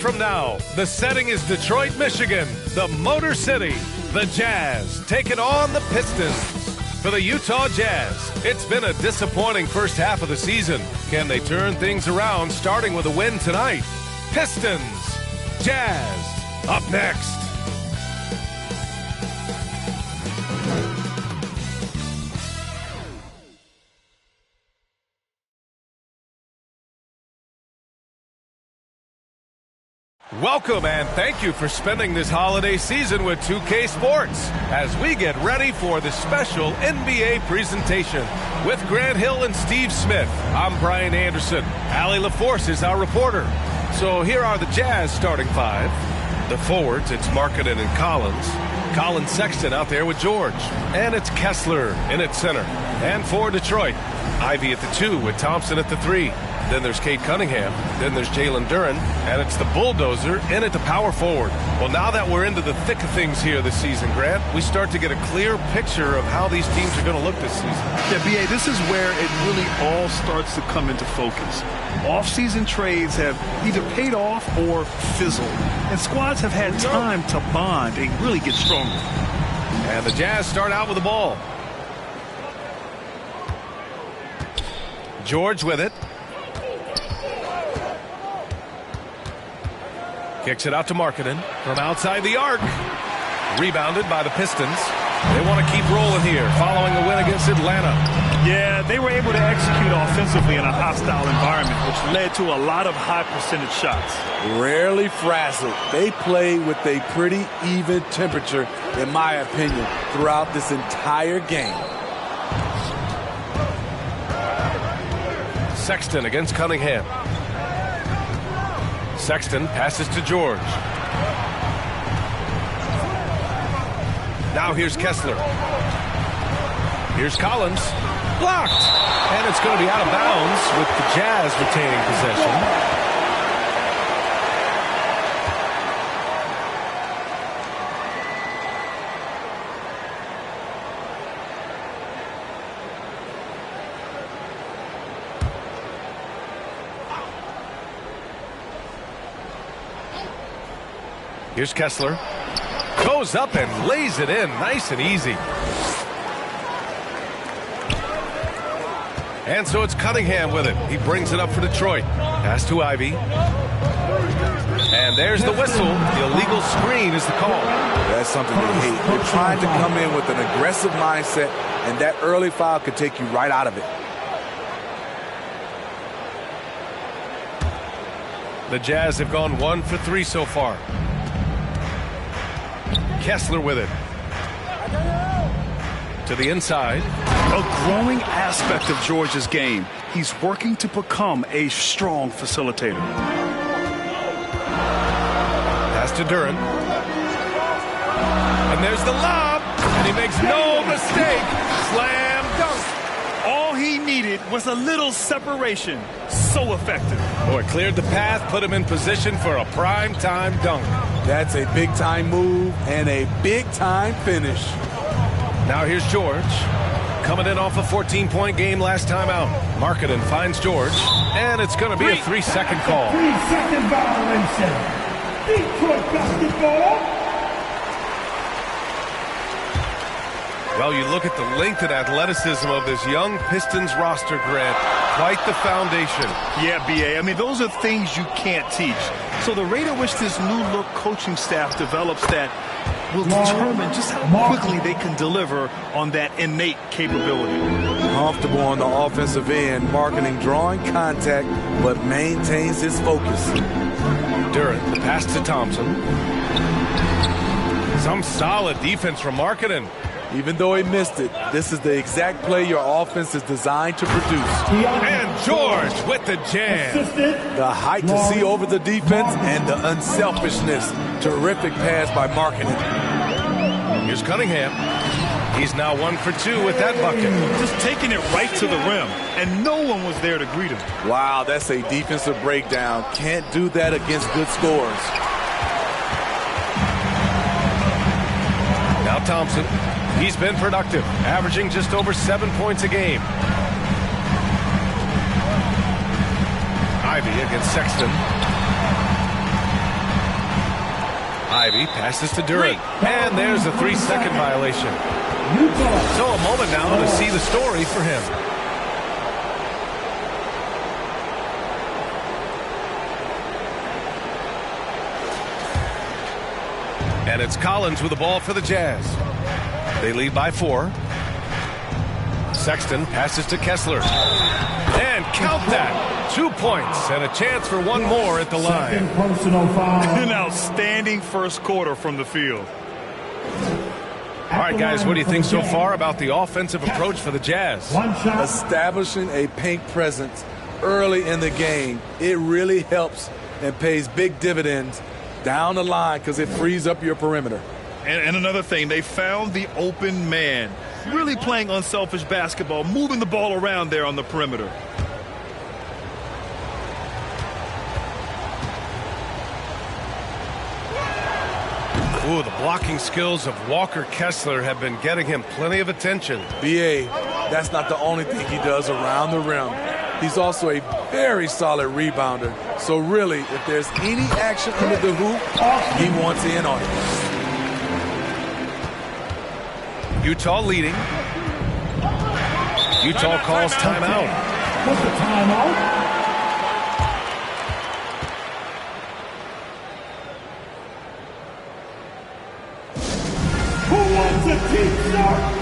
From now, the setting is Detroit, Michigan, the Motor City. The Jazz taking on the Pistons. For the Utah Jazz, it's been a disappointing first half of the season. Can they turn things around, starting with a win tonight? Pistons, Jazz, up next. Welcome and thank you for spending this holiday season with 2K Sports as we get ready for the special NBA presentation. With Grant Hill and Steve Smith, I'm Brian Anderson. Allie LaForce is our reporter. So here are the Jazz starting five. The forwards, it's Markkanen and Collins. Colin Sexton out there with George. And it's Kessler in at center. And for Detroit, Ivy at the 2 with Thompson at the 3. Then there's Cade Cunningham. Then there's Jalen Duren. And it's the bulldozer in at the power forward. Well, now that we're into the thick of things here this season, Grant, we start to get a clear picture of how these teams are going to look this season. Yeah, B.A., this is where it really all starts to come into focus. Off-season trades have either paid off or fizzled. And squads have had time to bond and really get stronger. And the Jazz start out with the ball. George with it. Kicks it out to Markkanen from outside the arc. Rebounded by the Pistons. They want to keep rolling here following the win against Atlanta. Yeah, they were able to execute offensively in a hostile environment, which led to a lot of high percentage shots. Rarely frazzled. They played with a pretty even temperature, in my opinion, throughout this entire game. Sexton against Cunningham. Sexton passes to George. Now here's Kessler. Here's Collins. Blocked. And it's going to be out of bounds with the Jazz retaining possession. Here's Kessler. Goes up and lays it in nice and easy. And so it's Cunningham with it. He brings it up for Detroit. Pass to Ivy. And there's the whistle. The illegal screen is the call. That's something they hate. They're trying to come in with an aggressive mindset, and that early foul could take you right out of it. The Jazz have gone 1 for 3 so far. Kessler with it. To the inside. A growing aspect of George's game. He's working to become a strong facilitator. Pass to Duren. And there's the lob. And he makes no mistake. Slam dunk. All he needed was a little separation. So effective. Boy, cleared the path, put him in position for a prime-time dunk. That's a big-time move and a big-time finish. Now here's George. Coming in off a 14-point game last time out. Markkanen finds George. And it's going to be a 3-second call. 3-second violation. Detroit basketball. Well, you look at the length and athleticism of this young Pistons roster, Grant. Quite the foundation. Yeah, B.A. I mean, those are things you can't teach. So the rate at which this new-look coaching staff develops that will determine just how quickly they can deliver on that innate capability. Comfortable on the offensive end, Markkanen drawing contact, but maintains his focus. Duren, the pass to Thompson. Some solid defense from Markkanen. Even though he missed it, this is the exact play your offense is designed to produce. And George with the jam. The height to see over the defense and the unselfishness. Terrific pass by Markkanen. Here's Cunningham. He's now 1 for 2 with that bucket. Just taking it right to the rim, and no one was there to greet him. Wow, that's a defensive breakdown. Can't do that against good scorers. Now Thompson. He's been productive, averaging just over 7 points a game. Ivy against Sexton. Ivy passes to Duren. And there's a 3-second violation. So a moment now to see the story for him. And it's Collins with the ball for the Jazz. They lead by 4. Sexton passes to Kessler. And count that. 2 points and a chance for one more at the line. Personal foul. An outstanding first quarter from the field. All right, guys, what do you think so far about the offensive approach for the Jazz? One shot. Establishing a paint presence early in the game, it really helps and pays big dividends down the line because it frees up your perimeter. And another thing, they found the open man. Really playing unselfish basketball, moving the ball around there on the perimeter. Ooh, the blocking skills of Walker Kessler have been getting him plenty of attention. B.A., that's not the only thing he does around the rim. He's also a very solid rebounder. So really, if there's any action under the hoop, he wants in on it. Utah leading. Utah calls timeout. What's the timeout? Who wants a t-shirt?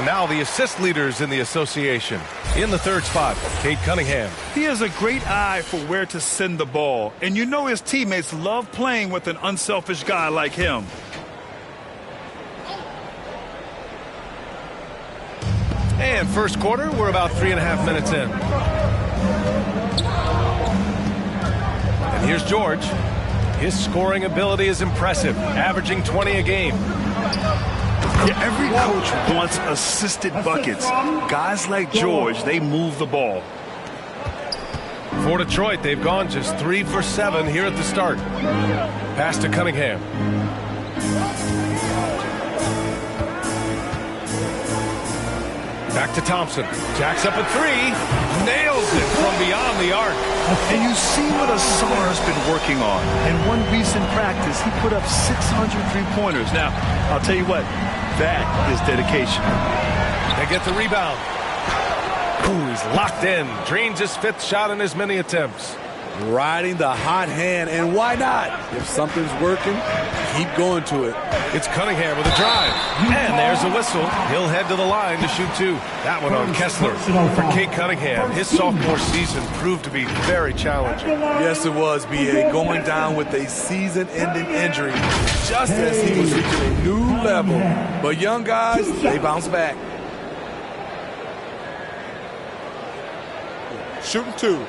Now the assist leaders in the association. In the third spot, Cade Cunningham. He has a great eye for where to send the ball. And you know his teammates love playing with an unselfish guy like him. And first quarter, we're about 3.5 minutes in. And here's George. His scoring ability is impressive, averaging 20 a game. Yeah, every coach wants assisted buckets. Guys like George, they move the ball. For Detroit, they've gone just 3 for 7 here at the start. Pass to Cunningham. Back to Thompson. Jacks up a 3. Nails it from beyond the arc. And you see what Asar's been working on. In one recent practice, he put up 600 3-pointers. Now, I'll tell you what, that is dedication. They get the rebound. Ooh, he's locked in. Drains his 5th shot in as many attempts. Riding the hot hand, and why not? If something's working, keep going to it. It's Cunningham with a drive. And there's a whistle. He'll head to the line to shoot 2. That one on Kessler. For Cade Cunningham, his sophomore season proved to be very challenging. Yes, it was, B.A. Going down with a season-ending injury just as he was reaching a new level. But young guys, they bounce back. Shooting 2.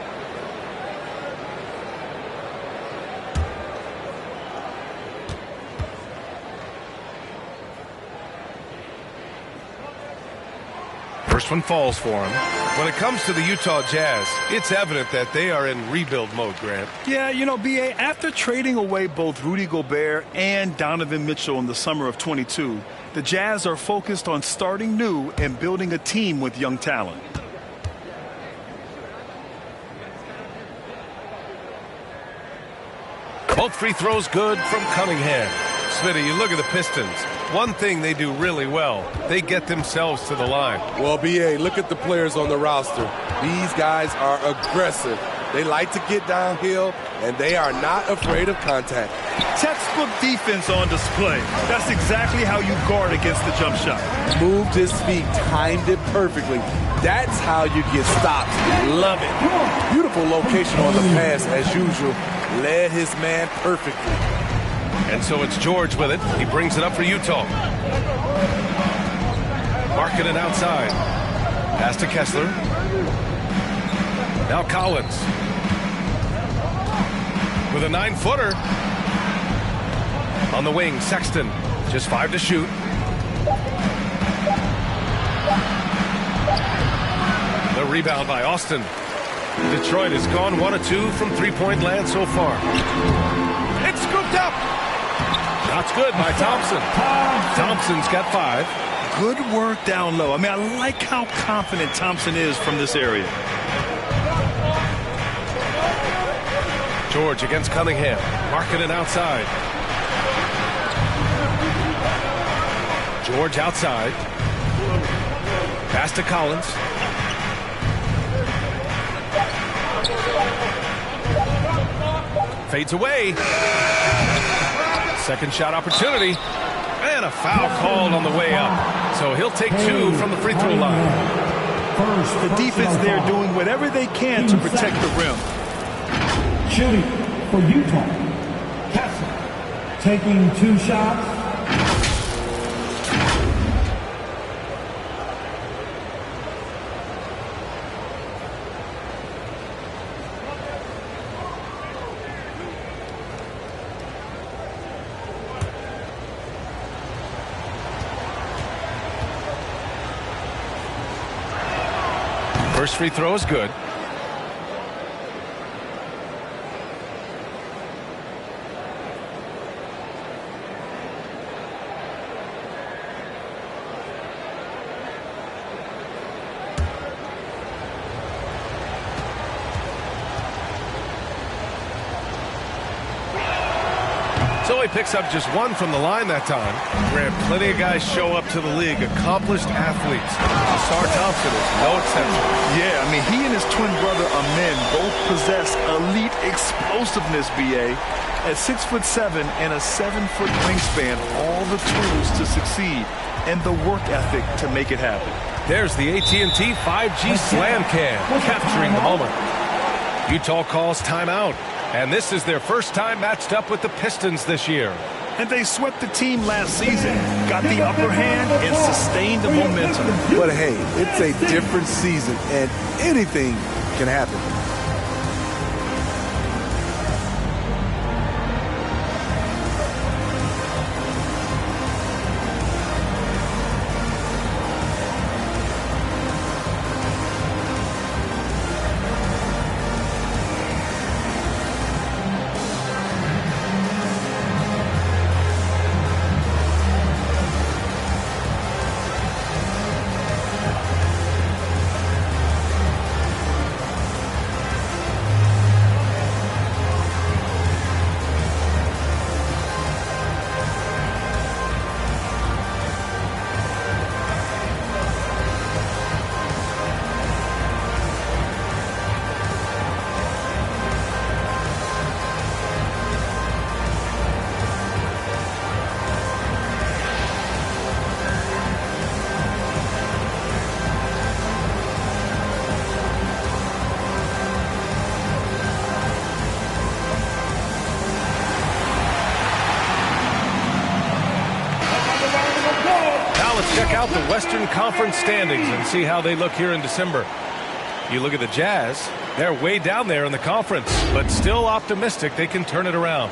First one falls for him. When it comes to the Utah Jazz, it's evident that they are in rebuild mode, Grant. Yeah, you know, B.A., after trading away both Rudy Gobert and Donovan Mitchell in the summer of 22, the Jazz are focused on starting new and building a team with young talent. Both free throws good from Cunningham. Smitty, you look at the Pistons. One thing they do really well, they get themselves to the line. Well, B.A., look at the players on the roster. These guys are aggressive. They like to get downhill, and they are not afraid of contact. Textbook defense on display. That's exactly how you guard against the jump shot. Moved his feet, timed it perfectly. That's how you get stopped. Love it. Beautiful location on the pass, as usual. Led his man perfectly. And so it's George with it. He brings it up for Utah. Marking it outside. Pass to Kessler. Now Collins. With a 9-footer. On the wing, Sexton. Just 5 to shoot. The rebound by Austin. Detroit has gone 1 of 2 from three-point land so far. It's scooped up. Shot's good by Thompson. Thompson's got 5. Good work down low. I mean, I like how confident Thompson is from this area. George against Cunningham. Marking it outside. George outside. Pass to Collins. Fades away. Second shot opportunity. And a foul called on the way up. So he'll take 2 from the free throw line. The defense there doing whatever they can to protect the rim. Shooting for Utah. Kessler taking 2 shots. First free throw is good. So he picks up just 1 from the line that time. Grant, plenty of guys show up to the league, accomplished athletes. Sar Thompson is no exception. Yeah, I mean, he and his twin brother Amen both possess elite explosiveness, B.A. At 6'7" and a 7-foot wingspan, all the tools to succeed and the work ethic to make it happen. There's the AT&T 5G Slam Cam, capturing the moment. Utah calls timeout. And this is their first time matched up with the Pistons this year. And they swept the team last season, got the upper hand, and sustained the momentum. But hey, it's a different season, and anything can happen. Check out the Western Conference standings and see how they look here in December. You look at the Jazz, they're way down there in the conference, but still optimistic they can turn it around.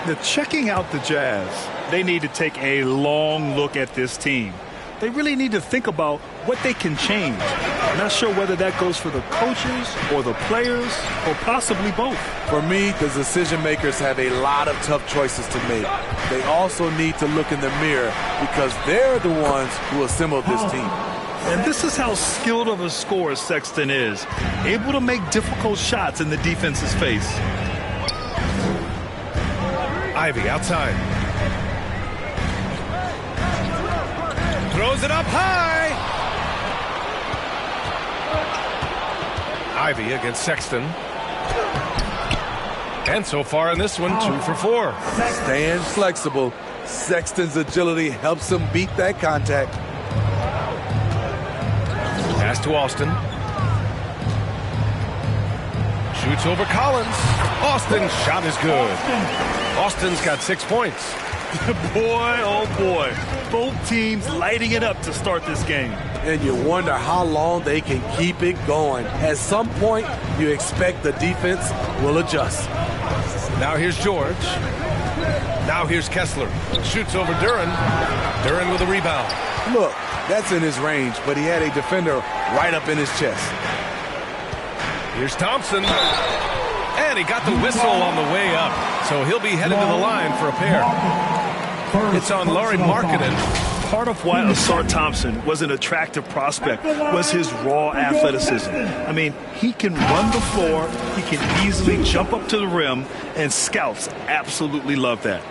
Now, checking out the Jazz, they need to take a long look at this team. They really need to think about what they can change. I'm not sure whether that goes for the coaches or the players or possibly both. For me, the decision makers have a lot of tough choices to make. They also need to look in the mirror because they're the ones who assembled this team. And this is how skilled of a scorer Sexton is, able to make difficult shots in the defense's face. Ivy outside. Throws it up high. Ivy against Sexton. And so far in this one, 2 for 4. Staying flexible. Sexton's agility helps him beat that contact. Pass to Austin. Shoots over Collins. Austin's shot is good. Austin's got 6 points. Boy, oh boy. Both teams lighting it up to start this game. And you wonder how long they can keep it going. At some point, you expect the defense will adjust. Now here's George. Now here's Kessler. Shoots over Duren. Duren with a rebound. Look, that's in his range, but he had a defender right up in his chest. Here's Thompson. And he got the whistle on the way up. So he'll be headed to the line for a pair. It's on Lauri Markkanen. Part of why Ausar Thompson was an attractive prospect was his raw athleticism. I mean, he can run the floor, he can easily jump up to the rim, and scouts absolutely love that.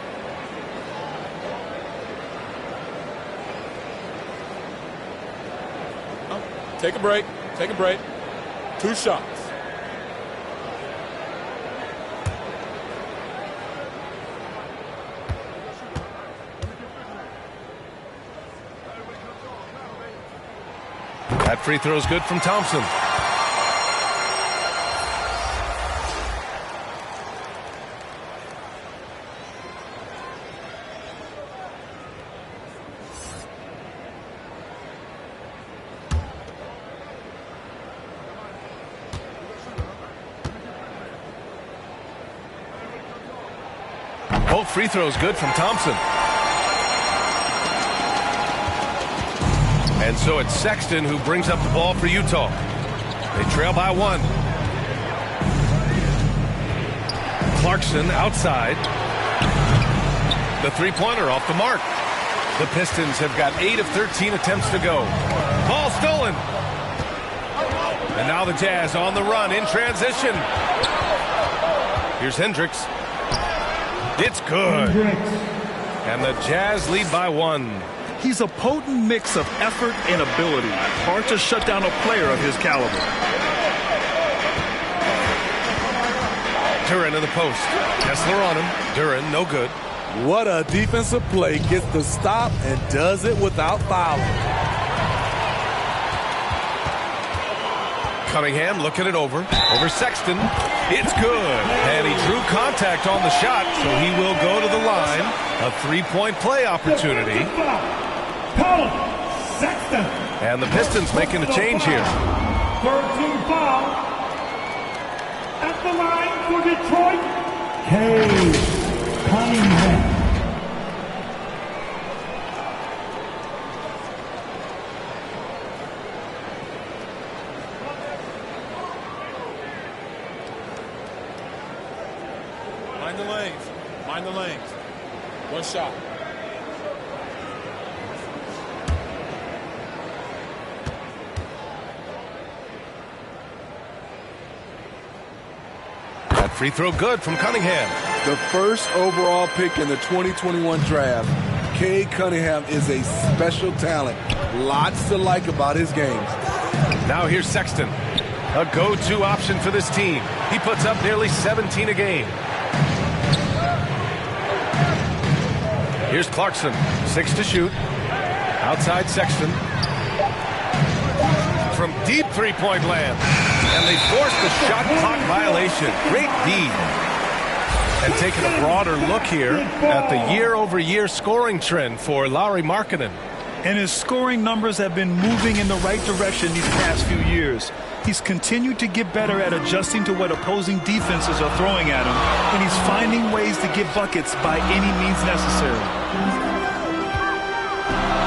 Take a break. Take a break. 2 shots. That free throw is good from Thompson. Both free throws good from Thompson. And so it's Sexton who brings up the ball for Utah. They trail by 1. Clarkson outside. The three-pointer off the mark. The Pistons have got 8 of 13 attempts to go. Ball stolen. And now the Jazz on the run in transition. Here's Hendricks. It's good. And the Jazz lead by 1. He's a potent mix of effort and ability. Hard to shut down a player of his caliber. Duren in the post. Kessler on him. Duren, no good. What a defensive play. Gets the stop and does it without fouling. Cunningham looking it over Sexton. It's good. And he drew contact on the shot, so he will go to the line. A 3-point play opportunity. Sexton. And the Pistons making a change here. 13 foul. At the line for Detroit, Cade Cunningham. Mind the lanes. Mind the lanes. 1 shot. That free throw good from Cunningham. The first overall pick in the 2021 draft. Cade Cunningham is a special talent. Lots to like about his game. Now here's Sexton. A go-to option for this team. He puts up nearly 17 a game. Here's Clarkson. 6 to shoot. Outside Sexton. From deep three-point land. And they force the shot clock violation. Great D. And taking a broader look here at the year-over-year scoring trend for Lauri Markkanen. And his scoring numbers have been moving in the right direction these past few years. He's continued to get better at adjusting to what opposing defenses are throwing at him, and he's finding ways to get buckets by any means necessary.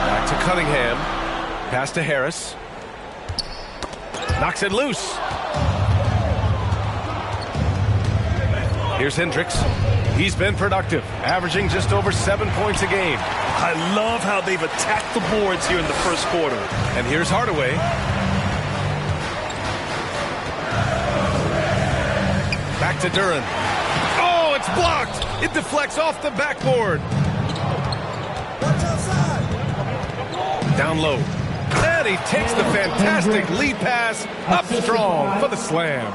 Back to Cunningham. Pass to Harris. Knocks it loose. Here's Hendricks. He's been productive, averaging just over 7 points a game. I love how they've attacked the boards here in the first quarter. And here's Hardaway. Back to Duren. Oh, it's blocked. It deflects off the backboard. Down low. And he takes the fantastic lead pass up strong for the slam.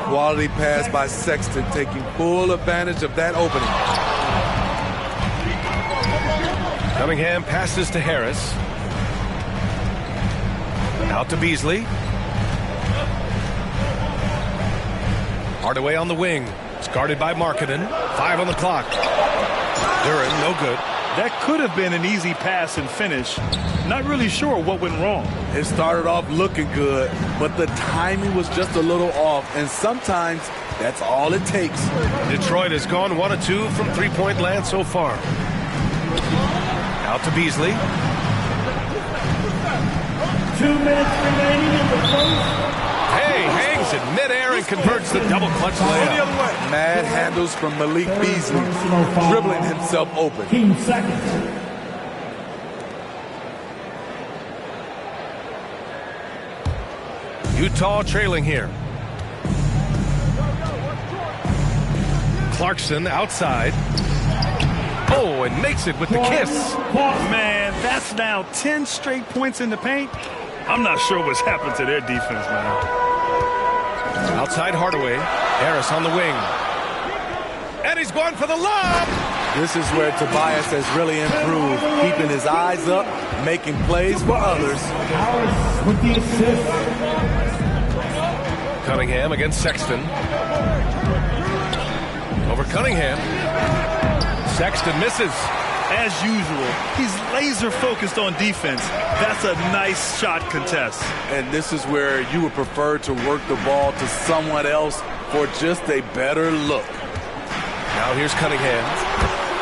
Quality pass by Sexton, taking full advantage of that opening. Cunningham passes to Harris. Out to Beasley. Hardaway on the wing. It's guarded by Markkanen. 5 on the clock. Duren, no good. That could have been an easy pass and finish. Not really sure what went wrong. It started off looking good, but the timing was just a little off, and sometimes that's all it takes. Detroit has gone 1 of 2 from three-point land so far. Out to Beasley. 2 minutes remaining in the first. Hey, hangs in midair and converts the double clutch layup. Mad handles from Malik Beasley, dribbling himself open. 15 seconds. Utah trailing here. Clarkson outside. Oh, and makes it with the kiss. Man, that's now 10 straight points in the paint. I'm not sure what's happened to their defense, man. Outside Hardaway. Harris on the wing. And he's going for the lob. This is where Tobias has really improved, keeping his eyes up, making plays for others. Harris with the assist. Cunningham against Sexton. Over Cunningham. Sexton misses. As usual, he's laser focused on defense. That's a nice shot contest. And this is where you would prefer to work the ball to someone else for just a better look. Now here's Cunningham.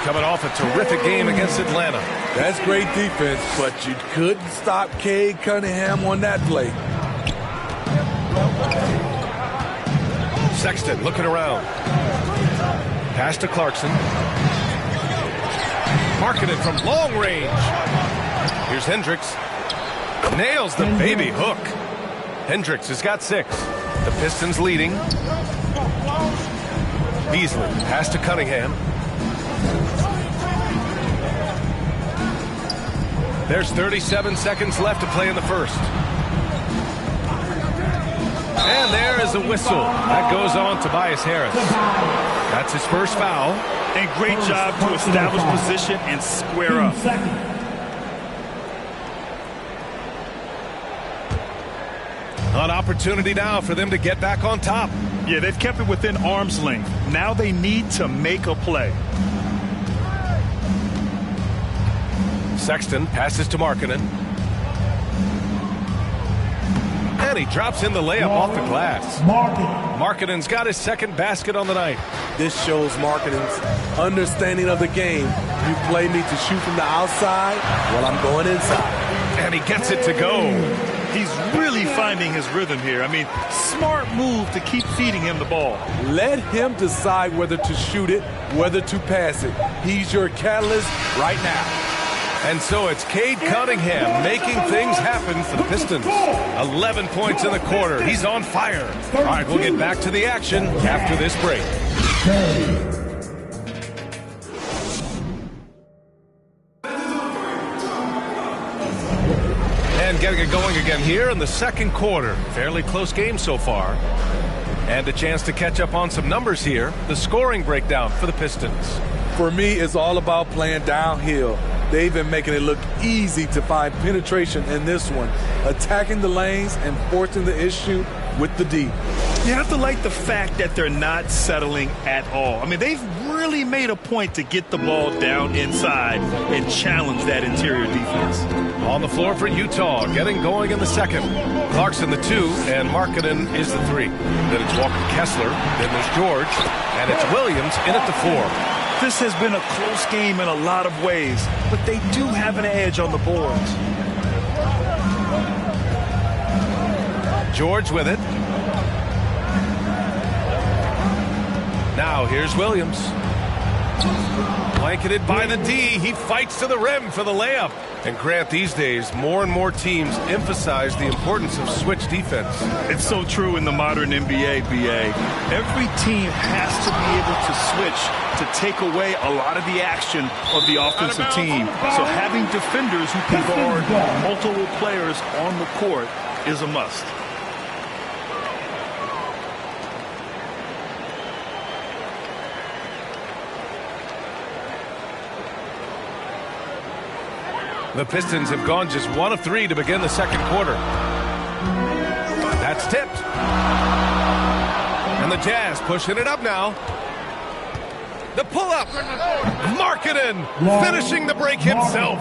Coming off a terrific game against Atlanta. That's great defense, but you couldn't stop Cade Cunningham on that play. Sexton looking around. Pass to Clarkson. Markkanen from long range. Here's Hendricks. Nails the baby hook. Hendricks has got 6. The Pistons leading. Beasley. Pass to Cunningham. There's 37 seconds left to play in the first. And there is a whistle. That goes on Tobias Harris. That's his first foul. And great job to establish position and square up. An opportunity now for them to get back on top. Yeah, they've kept it within arm's length. Now they need to make a play. Sexton passes to Markkanen. And he drops in the layup off the glass. Markkanen's got his second basket on the night. This shows Markkanen's understanding of the game. You play me to shoot from the outside, well, I'm going inside. And he gets it to go. He's really finding his rhythm here. I mean, smart move to keep feeding him the ball. Let him decide whether to shoot it, whether to pass it. He's your catalyst right now. And so it's Cade Cunningham making things happen for the Pistons. 11 points in the quarter. He's on fire. All right, we'll get back to the action after this break. And getting it going again here in the second quarter. Fairly close game so far. And a chance to catch up on some numbers here. The scoring breakdown for the Pistons. For me, it's all about playing downhill. They've been making it look easy to find penetration in this one, attacking the lanes and forcing the issue with the D. You have to like the fact that they're not settling at all. I mean, they've really made a point to get the ball down inside and challenge that interior defense. On the floor for Utah, getting going in the second. Clarkson the 2, and Markkanen is the 3. Then it's Walker Kessler, then there's George, and it's Williams in at the 4. This has been a close game in a lot of ways, but they do have an edge on the boards. George with it. Now here's Williams. Blanketed by the D. He fights to the rim for the layup. And Grant, these days, more and more teams emphasize the importance of switch defense. It's so true in the modern NBA, BA. Every team has to be able to switch to take away a lot of the action of the offensive team. So having defenders who can guard multiple players on the court is a must. The Pistons have gone just 1 of 3 to begin the second quarter. That's tipped. And the Jazz pushing it up now. The pull-up. Markkanen finishing the break himself.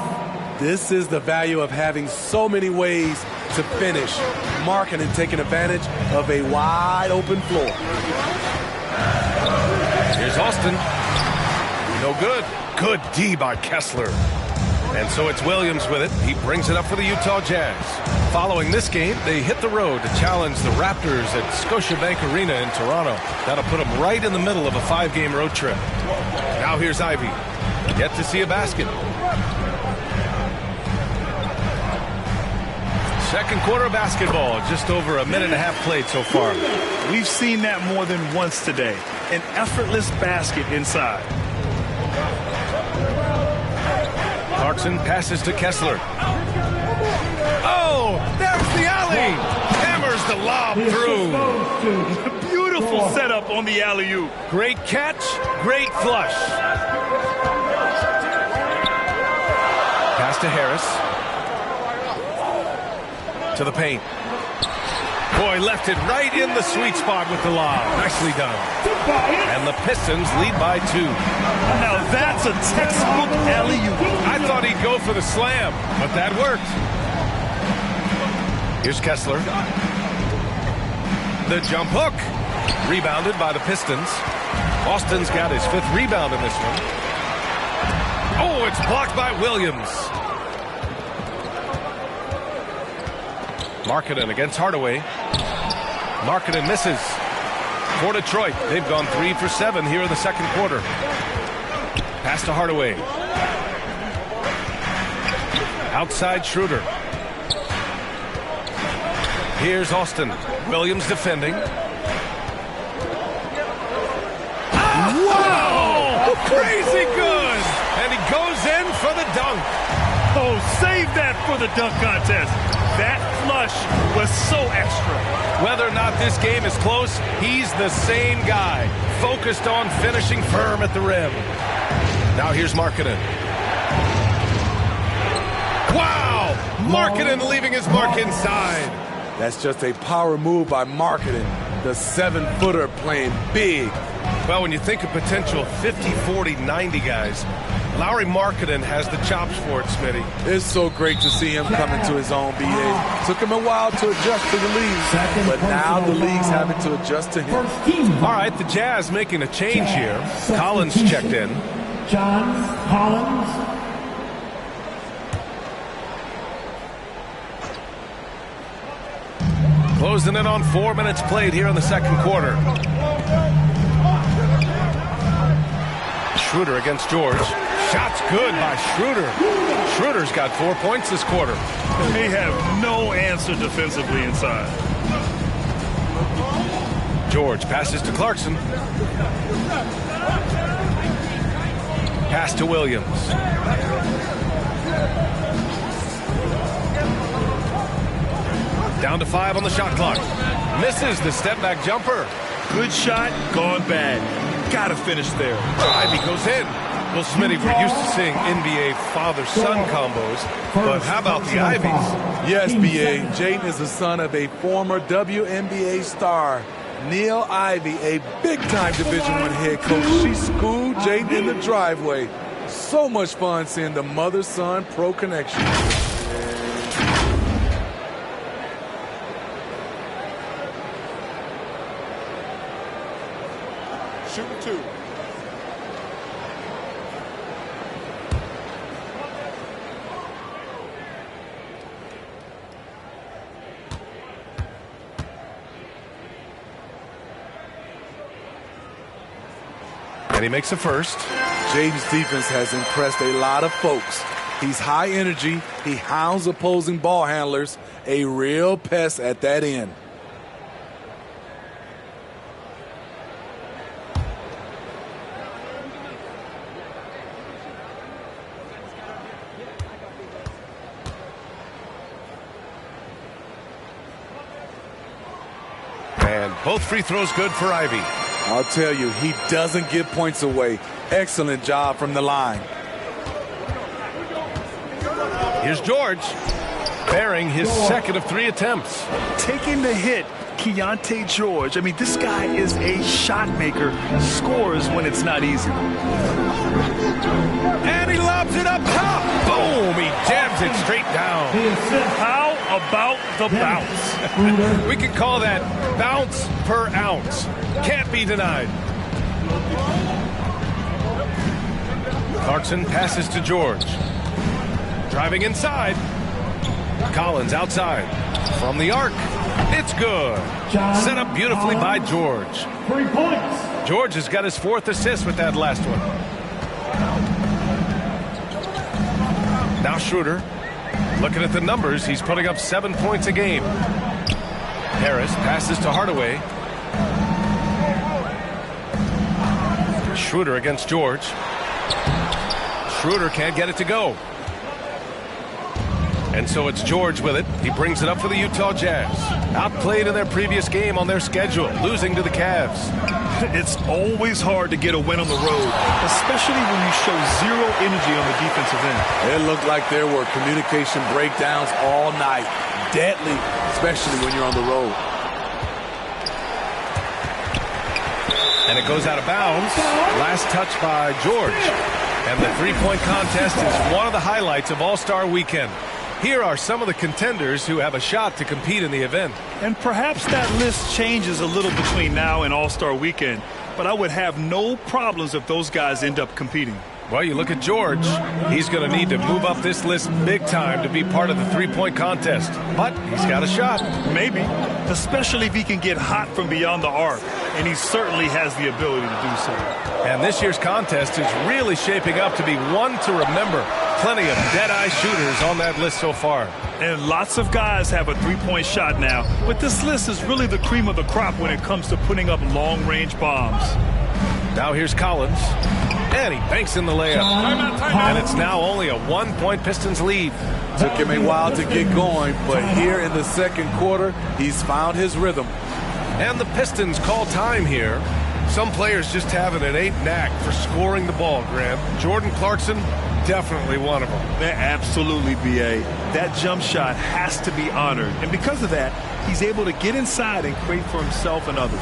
This is the value of having so many ways to finish. Markkanen taking advantage of a wide-open floor. Here's Austin. No good. Good D by Kessler. And so it's Williams with it. He brings it up for the Utah Jazz. Following this game, they hit the road to challenge the Raptors at Scotiabank Arena in Toronto. That'll put them right in the middle of a 5-game road trip. Now here's Ivey. Yet to see a basket. Second quarter of basketball. Just over a minute and a half played so far. We've seen that more than once today. An effortless basket inside. Clarkson passes to Kessler. Oh, there's the alley. Hammers the lob through. Beautiful setup on the alley-oop. Great catch, great flush. Pass to Harris. To the paint. Boy, left it right in the sweet spot with the lob. Nicely done. And the Pistons lead by 2. Now that's a textbook alley-oop. I thought he'd go for the slam, but that worked. Here's Kessler. The jump hook. Rebounded by the Pistons. Austin's got his 5th rebound in this one. Oh, it's blocked by Williams. Markkanen against Hardaway. Markkanen misses. For Detroit, they've gone 3 for 7 here in the second quarter. Pass to Hardaway. Outside Schroeder. Here's Austin. Williams defending. Wow! Crazy good! And he goes in for the dunk. Oh, save that for the dunk contest. That flush was so extra. Whether or not this game is close, he's the same guy, focused on finishing firm at the rim. Now here's Markkanen. Wow! Markkanen leaving his mark inside. That's just a power move by Markkanen. The 7-footer playing big. Well, when you think of potential 50, 40, 90 guys, Lauri Markkanen has the chops for it, Smitty. It's so great to see him come into his own, BA. Took him a while to adjust to the league, but now the league's having to adjust to him. All right, the Jazz making a change here. Collins checked in. John Collins. Closing in on 4 minutes played here in the second quarter. Schroeder against George. Shot's good by Schroeder. Schroeder's got 4 points this quarter. They have no answer defensively inside. George passes to Clarkson. Pass to Williams. Down to 5 on the shot clock. Misses the step-back jumper. Good shot, gone bad. Gotta finish there. Ivey goes in. Well, Smitty, we're used to seeing NBA father-son combos, but how about the Ivies? Yes, B.A. Jaden is the son of a former WNBA star, Neil Ivey, a big-time Division I head coach. She schooled Jaden in the driveway. So much fun seeing the mother-son pro connection. Shooting 2. And he makes a first. Jaden's defense has impressed a lot of folks. He's high energy. He hounds opposing ball handlers. A real pest at that end. And both free throws good for Ivy. I'll tell you, he doesn't give points away. Excellent job from the line. Here's George, bearing his second of 3 attempts. Taking the hit, Keontae George. I mean, this guy is a shot maker. Scores when it's not easy. And he lobs it up top. Boom! He jams it straight down. How about the bounce? We can call that bounce per ounce. Can't be denied. Clarkson passes to George. Driving inside. Collins outside. From the arc. It's good. Set up beautifully by George. 3 points. George has got his 4th assist with that last one. Now Schroeder. Looking at the numbers, he's putting up 7 points a game. Harris passes to Hardaway. Schroeder against George. Schroeder can't get it to go. And so it's George with it. He brings it up for the Utah Jazz. Outplayed in their previous game on their schedule, losing to the Cavs. It's always hard to get a win on the road, especially when you show zero energy on the defensive end. It looked like there were communication breakdowns all night. Deadly, especially when you're on the road. And it goes out of bounds. Last touch by George. And the three-point contest is one of the highlights of All-Star Weekend. Here are some of the contenders who have a shot to compete in the event. And perhaps that list changes a little between now and All-Star Weekend, but I would have no problems if those guys end up competing. Well, you look at George. He's going to need to move up this list big time to be part of the three-point contest. But he's got a shot. Maybe, especially if he can get hot from beyond the arc, and he certainly has the ability to do so. And this year's contest is really shaping up to be one to remember. Plenty of dead-eye shooters on that list so far. And lots of guys have a three-point shot now, but this list is really the cream of the crop when it comes to putting up long-range bombs. Now here's Collins. And he banks in the layup. And it's now only a 1-point Pistons lead. Took him a while to get going, but here in the second quarter, he's found his rhythm. And the Pistons call time here. Some players just have an innate knack for scoring the ball, Grant. Jordan Clarkson, definitely one of them. Absolutely, B.A. That jump shot has to be honored. And because of that, he's able to get inside and create for himself and others.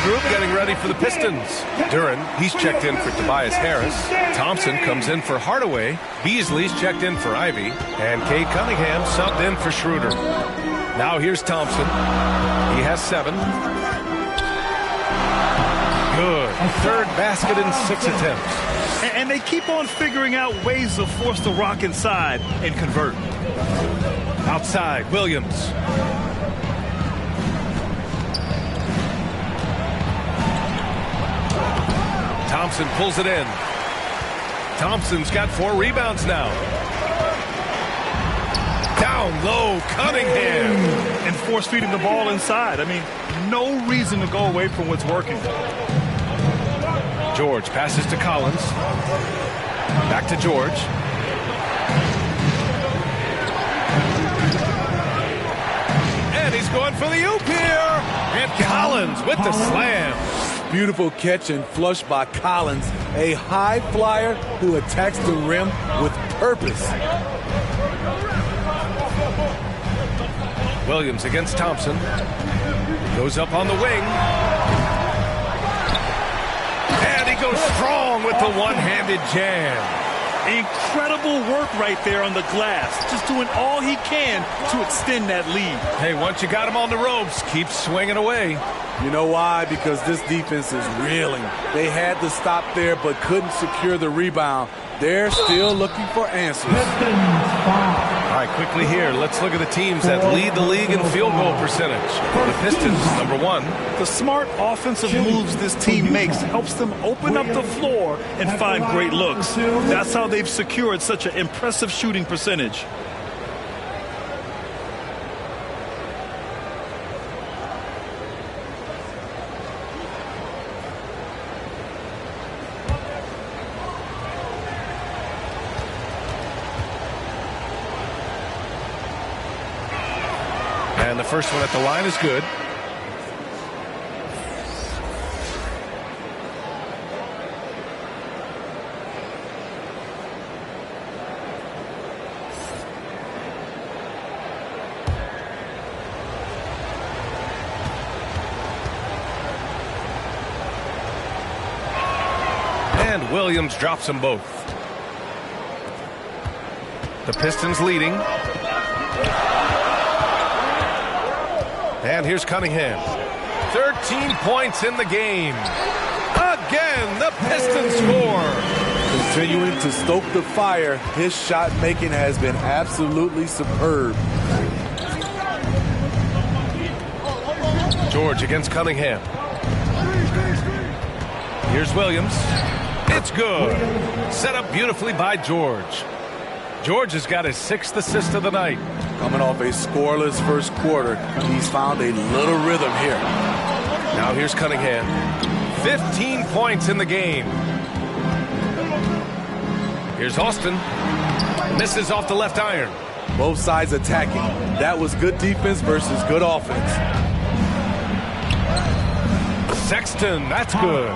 Group getting ready for the Pistons. Duren, he's checked in for Tobias Harris. Thompson comes in for Hardaway. Beasley's checked in for Ivy. And Cade Cunningham subbed in for Schroeder. Now here's Thompson. He has 7. Good. Third basket in 6 attempts. And they keep on figuring out ways to force the rock inside and convert. Outside, Williams. Thompson pulls it in. Thompson's got 4 rebounds now. Down low, Cunningham. And force feeding the ball inside. I mean, no reason to go away from what's working. George passes to Collins. Back to George. And he's going for the oop here. And Collins with the slam. Beautiful catch and flush by Collins, a high flyer who attacks the rim with purpose. Williams against Thompson. Goes up on the wing. And he goes strong with the one-handed jam. Incredible work right there on the glass. Just doing all he can to extend that lead. Hey, once you got him on the ropes, keep swinging away. You know why? Because this defense is reeling. They had to stop there but couldn't secure the rebound. They're still looking for answers. All right, quickly here, let's look at the teams that lead the league in field goal percentage. The Pistons, number 1. The smart offensive moves this team makes helps them open up the floor and find great looks. That's how they've secured such an impressive shooting percentage. And the first one at the line is good. And Williams drops them both. The Pistons leading. And here's Cunningham. 13 points in the game. Again, the Pistons score. Continuing to stoke the fire, his shot making has been absolutely superb. George against Cunningham. Here's Williams. It's good. Set up beautifully by George. George has got his 6th assist of the night. Coming off a scoreless first quarter, he's found a little rhythm here. Now here's Cunningham. 15 points in the game. Here's Austin. Misses off the left iron. Both sides attacking. That was good defense versus good offense. Sexton, that's good.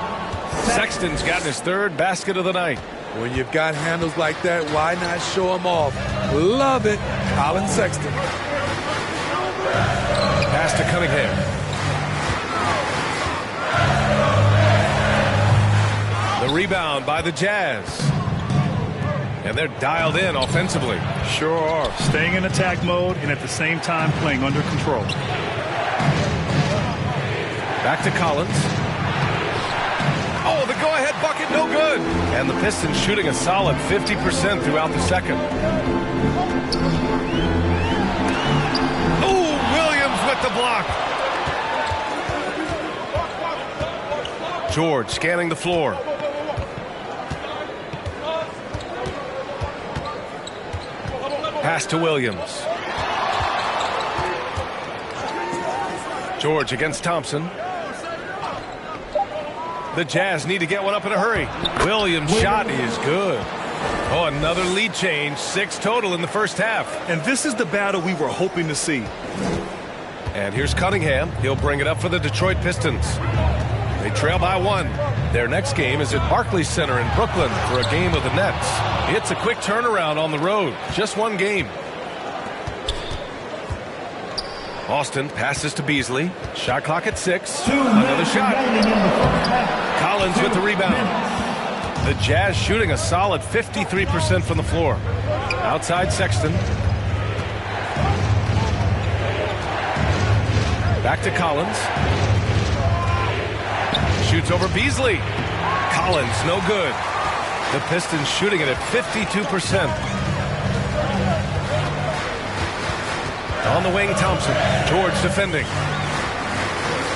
Sexton's gotten his 3rd basket of the night. When you've got handles like that, why not show them off? Love it, Colin Sexton. Pass to Cunningham. The rebound by the Jazz. And they're dialed in offensively. Sure are. Staying in attack mode and at the same time playing under control. Back to Collins. Oh, the go-ahead bucket, no good. And the Pistons shooting a solid 50% throughout the second. Oh, Williams with the block. George scanning the floor. Pass to Williams. George against Thompson. The Jazz need to get one up in a hurry. Williams' shot is good. Oh, another lead change. 6 total in the first half. And this is the battle we were hoping to see. And here's Cunningham. He'll bring it up for the Detroit Pistons. They trail by 1. Their next game is at Barclays Center in Brooklyn for a game of the Nets. It's a quick turnaround on the road. Just 1 game. Austin passes to Beasley. Shot clock at 6. Another shot. Collins with the rebound. The Jazz shooting a solid 53% from the floor. Outside Sexton. Back to Collins. Shoots over Beasley. Collins, no good. The Pistons shooting it at 52%. On the wing, Thompson. George defending.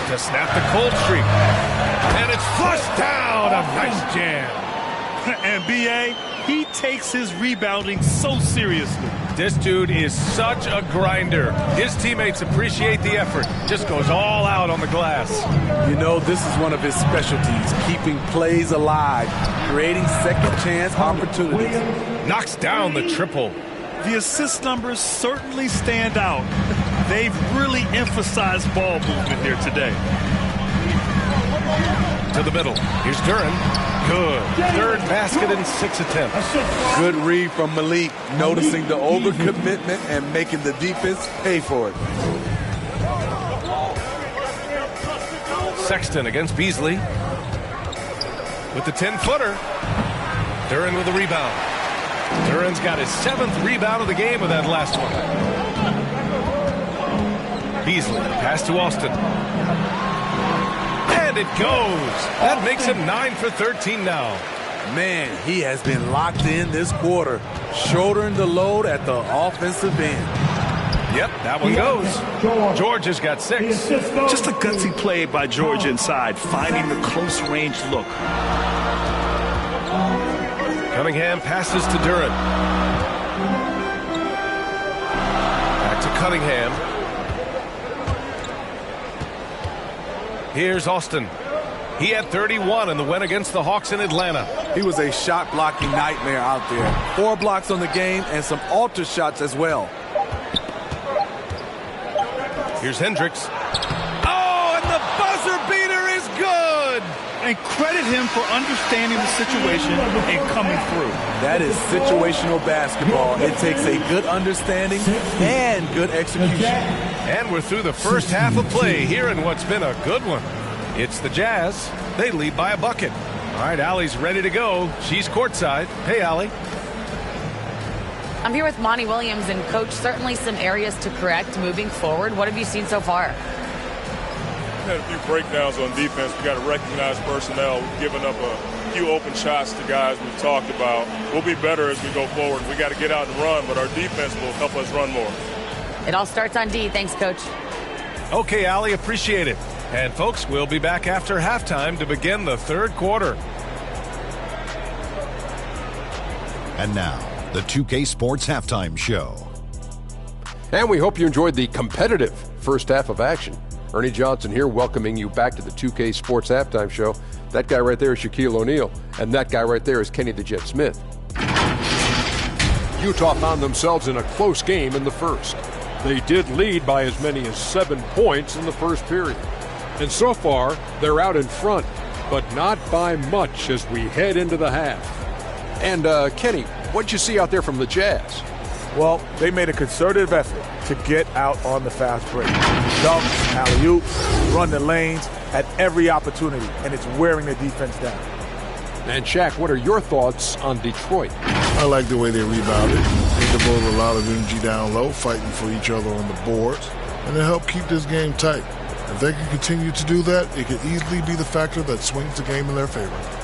To snap the cold streak. And it's flushed down. A nice jam. And B.A., he takes his rebounding so seriously. This dude is such a grinder. His teammates appreciate the effort. Just goes all out on the glass. You know, this is one of his specialties, keeping plays alive, creating second chance opportunities. Knocks down the triple. The assist numbers certainly stand out. They've really emphasized ball movement here today. To the middle. Here's Duren. Good. Third basket in 6 attempts. Good read from Malik, noticing the overcommitment and making the defense pay for it. Sexton against Beasley. With the 10-footer. Duren with the rebound. Duren's got his 7th rebound of the game with that last one. Beasley, pass to Austin. And it goes. That makes him 9 for 13 now. Man, he has been locked in this quarter, shouldering the load at the offensive end. Yep, that one goes. George has got 6. Just a gutsy play by George inside, finding the close range look. Cunningham passes to Duren. Back to Cunningham. Here's Austin. He had 31 in the win against the Hawks in Atlanta. He was a shot-blocking nightmare out there. 4 blocks on the game and some alter shots as well. Here's Hendricks. Oh, and the buzzer beater is good! And credit him for understanding the situation and coming through. That is situational basketball. It takes a good understanding and good execution. And we're through the first half of play here in what's been a good one. It's the Jazz. They lead by a bucket. All right, Allie's ready to go. She's courtside. Hey, Allie. I'm here with Monty Williams, and Coach, certainly some areas to correct moving forward. What have you seen so far? We had a few breakdowns on defense. We got to recognize personnel. We've given up a few open shots to guys we've talked about. We'll be better as we go forward. We got to get out and run, but our defense will help us run more. It all starts on D. Thanks, Coach. Okay, Allie, appreciate it. And, folks, we'll be back after halftime to begin the third quarter. And now, the 2K Sports Halftime Show. And we hope you enjoyed the competitive first half of action. Ernie Johnson here, welcoming you back to the 2K Sports Halftime Show. That guy right there is Shaquille O'Neal, and that guy right there is Kenny the Jet Smith. Utah found themselves in a close game in the first. They did lead by as many as 7 points in the first period. And so far, they're out in front, but not by much as we head into the half. And, Kenny, what'd you see out there from the Jazz? Well, they made a concerted effort to get out on the fast break. Dunks, alley-oops, run the lanes at every opportunity, and it's wearing the defense down. And, Shaq, what are your thoughts on Detroit? I like the way they rebounded. They devoted a lot of energy down low, fighting for each other on the boards, and it helped keep this game tight. If they can continue to do that, it could easily be the factor that swings the game in their favor.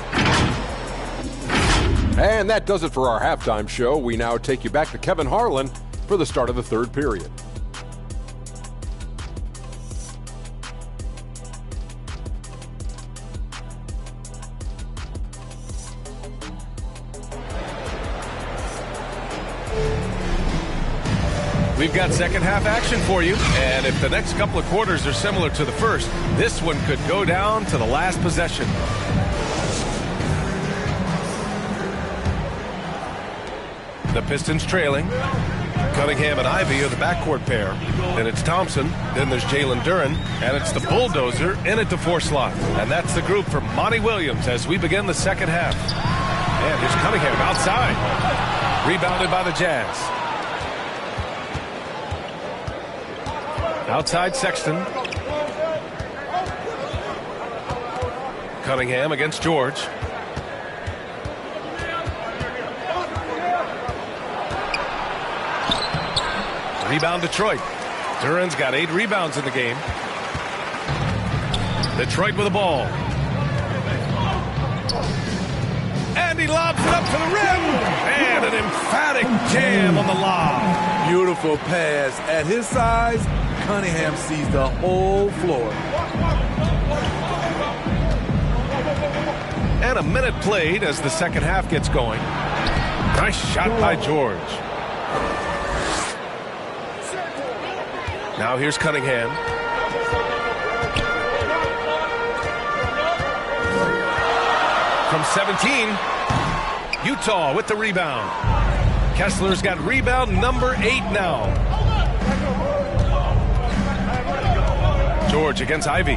And that does it for our halftime show. We now take you back to Kevin Harlan for the start of the third period. We've got second half action for you, and if the next couple of quarters are similar to the first, this one could go down to the last possession. The Pistons trailing. Cunningham and Ivy are the backcourt pair. Then it's Thompson, then there's Jalen Duren, and it's the bulldozer in at the 4 slot. And that's the group for Monty Williams as we begin the second half. And here's Cunningham outside. Rebounded by the Jazz. Outside Sexton. Cunningham against George. Rebound Detroit. Duren's got 8 rebounds in the game. Detroit with the ball. And he lobs it up to the rim. And an emphatic jam on the lob. Beautiful pass. At his size, Cunningham sees the whole floor. And a minute played as the second half gets going. Nice shot by George. Now here's Cunningham. From 17, Utah with the rebound. Kessler's got rebound number 8 now. George against Ivy.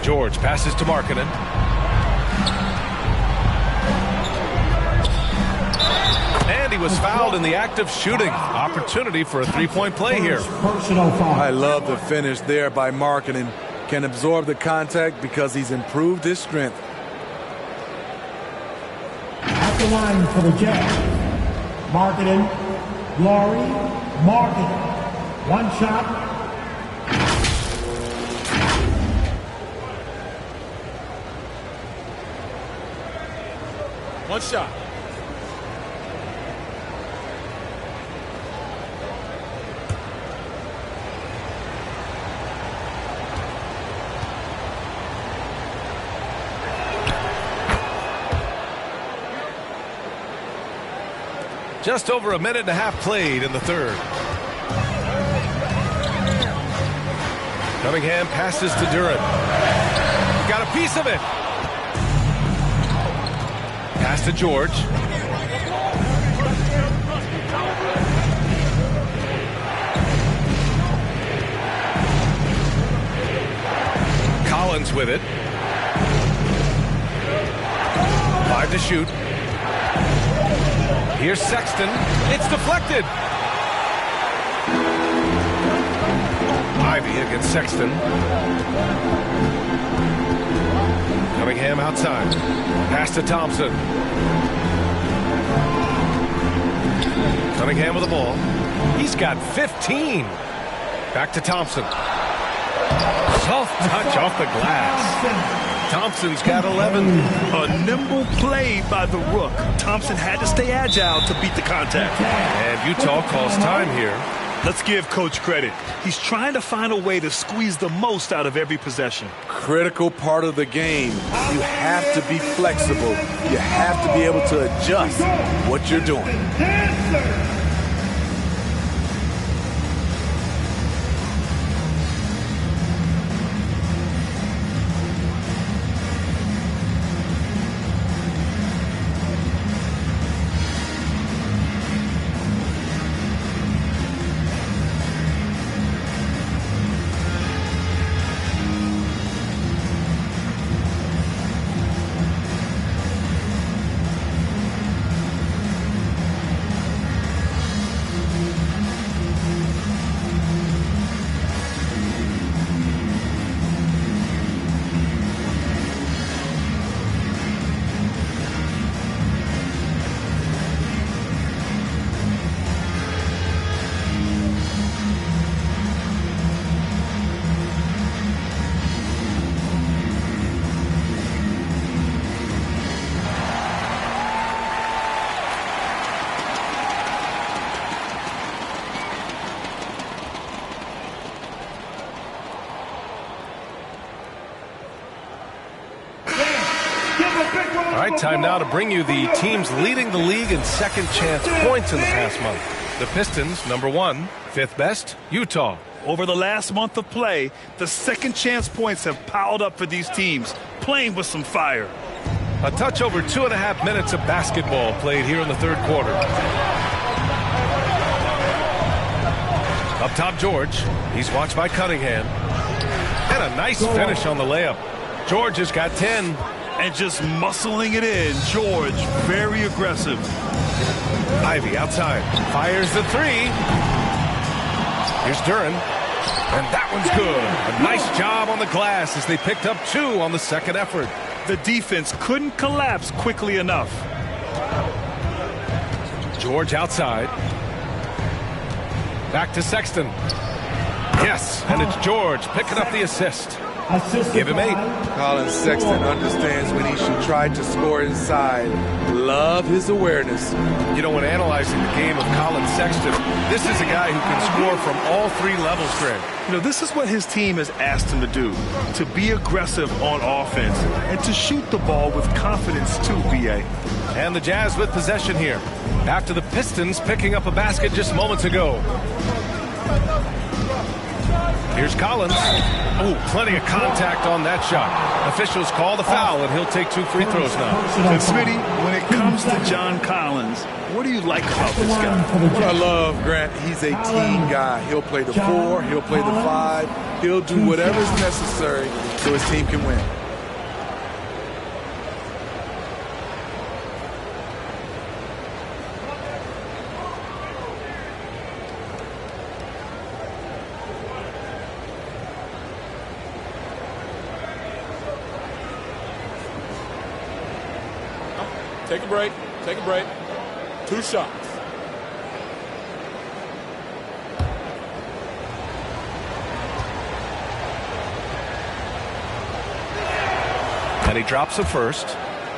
George passes to Markkanen. And he was fouled in the act of shooting. Opportunity for a three-point play here. I love the finish there by Markkanen. Can absorb the contact because he's improved his strength. At the line for the Jazz, Markkanen, Lauri Markkanen. One shot. One shot. Just over a minute and a half played in the third. Cunningham passes to Duren. Got a piece of it. Pass to George. Collins with it. 5 to shoot. Here's Sexton. It's deflected. Ivy against Sexton. Cunningham outside. Pass to Thompson. Cunningham with the ball. He's got 15. Back to Thompson. Soft touch off the glass. Thompson's got 11. A nimble play by the Rook. Thompson had to stay agile to beat the contact. And Utah calls time here. Let's give Coach credit. He's trying to find a way to squeeze the most out of every possession. Critical part of the game. You have to be flexible. You have to be able to adjust what you're doing. All right, time now to bring you the teams leading the league in second chance points in the past month. The Pistons, number 1, 5th best, Utah. Over the last month of play, the second chance points have piled up for these teams, playing with some fire. A touch over 2.5 minutes of basketball played here in the third quarter. Up top, George. He's watched by Cunningham. And a nice finish on the layup. George has got 10. And just muscling it in, George, very aggressive. Ivy outside, fires the 3. Here's Duren, and that one's good. A nice job on the glass as they picked up 2 on the second effort. The defense couldn't collapse quickly enough. George outside. Back to Sexton. Yes, and it's George picking up the assist. Give him 8. Colin Sexton understands when he should try to score inside. Love his awareness. You know, when analyzing the game of Colin Sexton, this is a guy who can score from all 3 levels, Greg. You know, this is what his team has asked him to do, to be aggressive on offense and to shoot the ball with confidence too, B.A. And the Jazz with possession here, after the Pistons picking up a basket just moments ago. Here's Collins. Oh, plenty of contact on that shot. Officials call the foul, and he'll take 2 free throws now. And Smitty, when it comes to John Collins, what do you like about this guy? What I love, Grant, he's a team guy. He'll play the 4, he'll play the 5, he'll do whatever's necessary so his team can win. Take a break. Take a break. 2 shots. And he drops it first.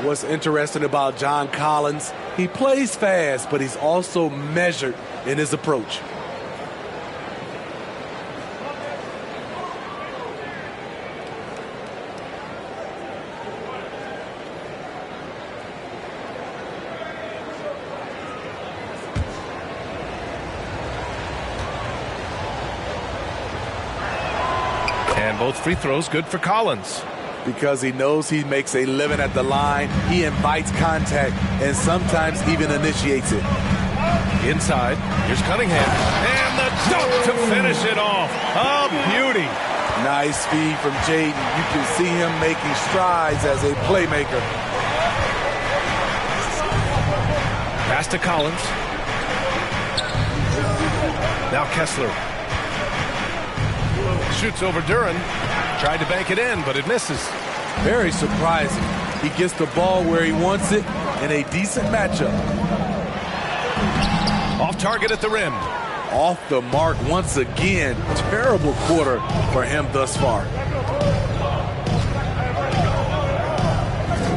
What's interesting about John Collins, he plays fast, but he's also measured in his approach. And both free throws good for Collins. Because he knows he makes a living at the line, he invites contact and sometimes even initiates it. Inside, here's Cunningham. And the dunk to finish it off. A beauty. Nice feed from Jaden. You can see him making strides as a playmaker. Pass to Collins. Now Kessler. Shoots over Duren. Tried to bank it in, but it misses. Very surprising. He gets the ball where he wants it in a decent matchup. Off target at the rim. Off the mark once again. Terrible quarter for him thus far.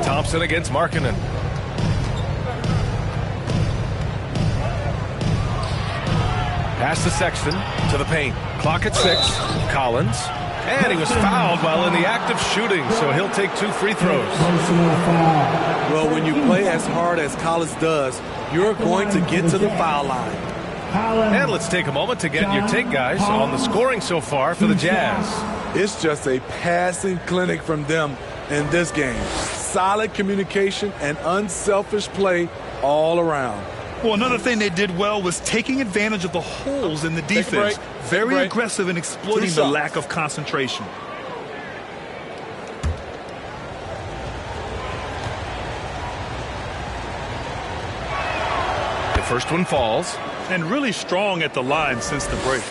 Thompson against Markkanen. Pass to Sexton to the paint. Clock at 6. Collins. And he was fouled while in the act of shooting, so he'll take 2 free throws. Well, when you play as hard as Collins does, you're going to get to the foul line. And let's take a moment to get your take, guys, on the scoring so far for the Jazz. It's just a passing clinic from them in this game. Solid communication and unselfish play all around. Well, another thing they did well was taking advantage of the holes in the defense. Very aggressive in exploiting the lack of concentration. The first one falls. And really strong at the line since the break.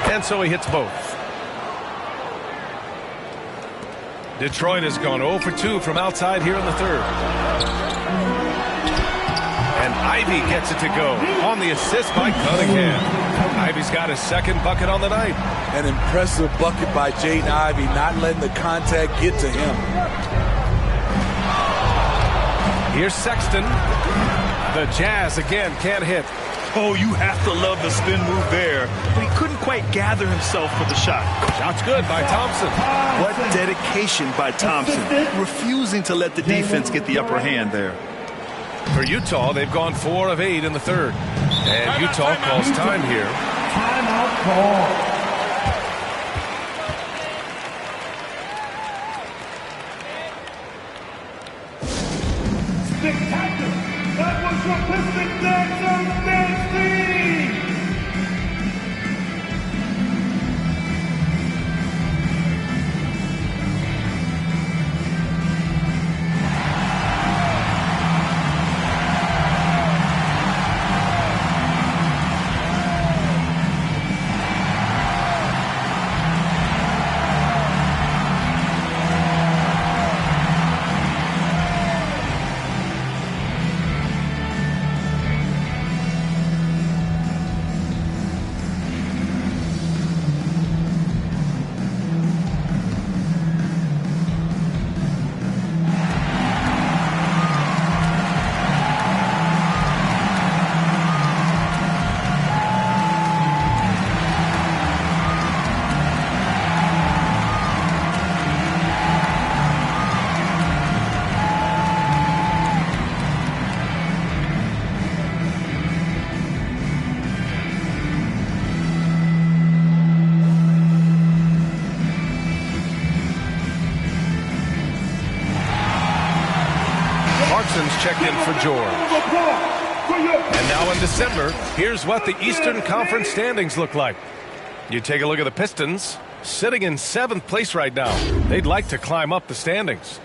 And so he hits both. Detroit has gone 0 for 2 from outside here in the third. And Ivy gets it to go on the assist by Cunningham. Ivy's got his second bucket on the night. An impressive bucket by Jaden Ivey, not letting the contact get to him. Here's Sexton. The Jazz again can't hit. Oh, you have to love the spin move there. But he couldn't quite gather himself for the shot. Shot's good by Thompson. What dedication by Thompson. Refusing to let the defense get the upper hand there. For Utah, they've gone 4 of 8 in the third. And Utah calls time here. Timeout call. Spectacular. That was your Pistons Jackson Dynasty. Clarkson's checked in for George. And now in December, here's what the Eastern Conference standings look like. You take a look at the Pistons, sitting in 7th place right now. They'd like to climb up the standings.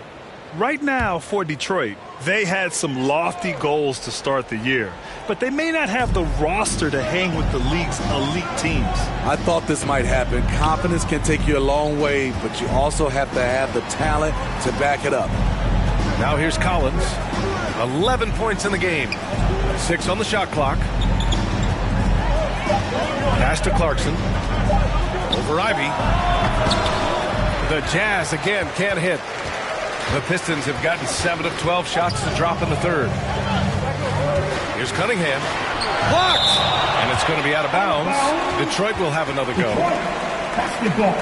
Right now for Detroit, they had some lofty goals to start the year, but they may not have the roster to hang with the league's elite teams. I thought this might happen. Confidence can take you a long way, but you also have to have the talent to back it up. Now here's Collins. 11 points in the game. 6 on the shot clock. Pass to Clarkson. Over Ivy. The Jazz again can't hit. The Pistons have gotten 7 of 12 shots to drop in the third. Here's Cunningham. Blocked! And it's going to be out of bounds. Detroit will have another go. Basketball.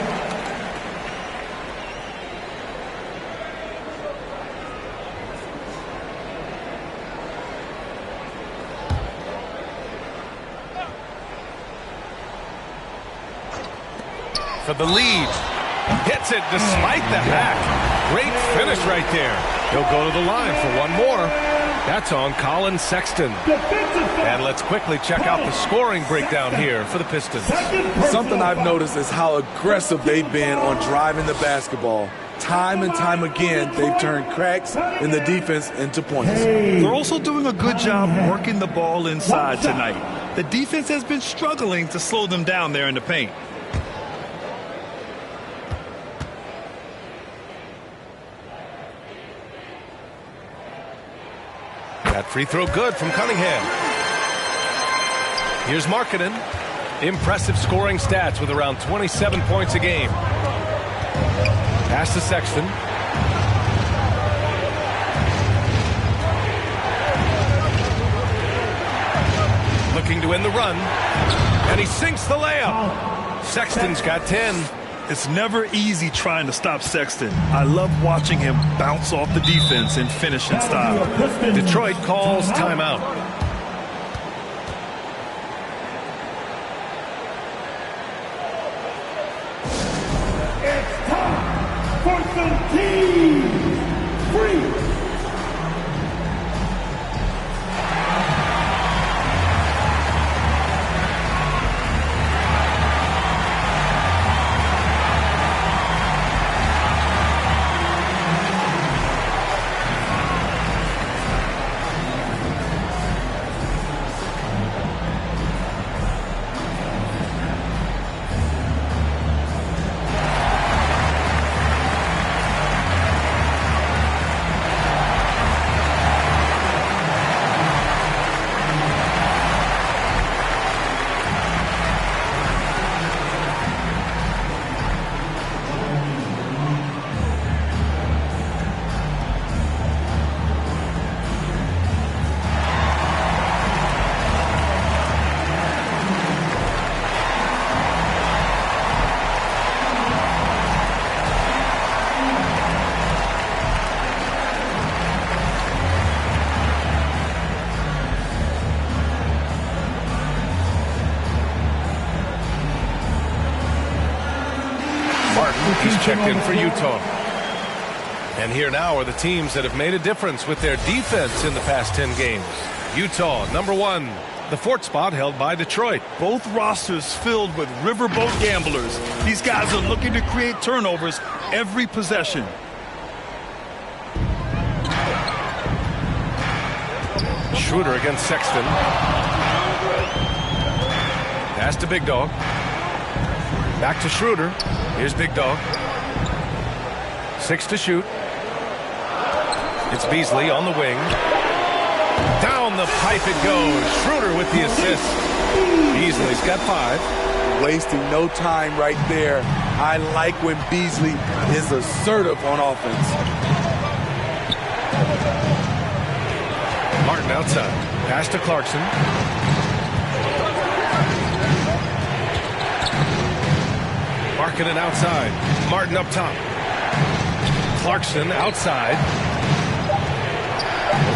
For the lead. Hits it despite the hack. Great finish right there. He'll go to the line for one more. That's on Colin Sexton. And let's quickly check out the scoring breakdown here for the Pistons. Something I've noticed is how aggressive they've been on driving the basketball. Time and time again, they've turned cracks in the defense into points. They're also doing a good job working the ball inside tonight. The defense has been struggling to slow them down there in the paint. That free throw good from Cunningham. Here's Markkanen. Impressive scoring stats with around 27 points a game. Pass to Sexton. Looking to win the run. And he sinks the layup. Sexton's got 10. It's never easy trying to stop Sexton. I love watching him bounce off the defense and finish in style. Detroit calls timeout. It's time for some team free. He's checked in for Utah. And here now are the teams that have made a difference with their defense in the past 10 games. Utah, number 1. The 4th spot held by Detroit. Both rosters filled with riverboat gamblers. These guys are looking to create turnovers every possession. Schroeder against Sexton. Pass to Big Dog. Back to Schroeder. Here's Big Dog. 6 to shoot. It's Beasley on the wing. Down the pipe it goes. Schroeder with the assist. Beasley's got 5. Wasting no time right there. I like when Beasley is assertive on offense. Martin outside. Pass to Clarkson. Markkanen outside. Martin up top. Clarkson outside.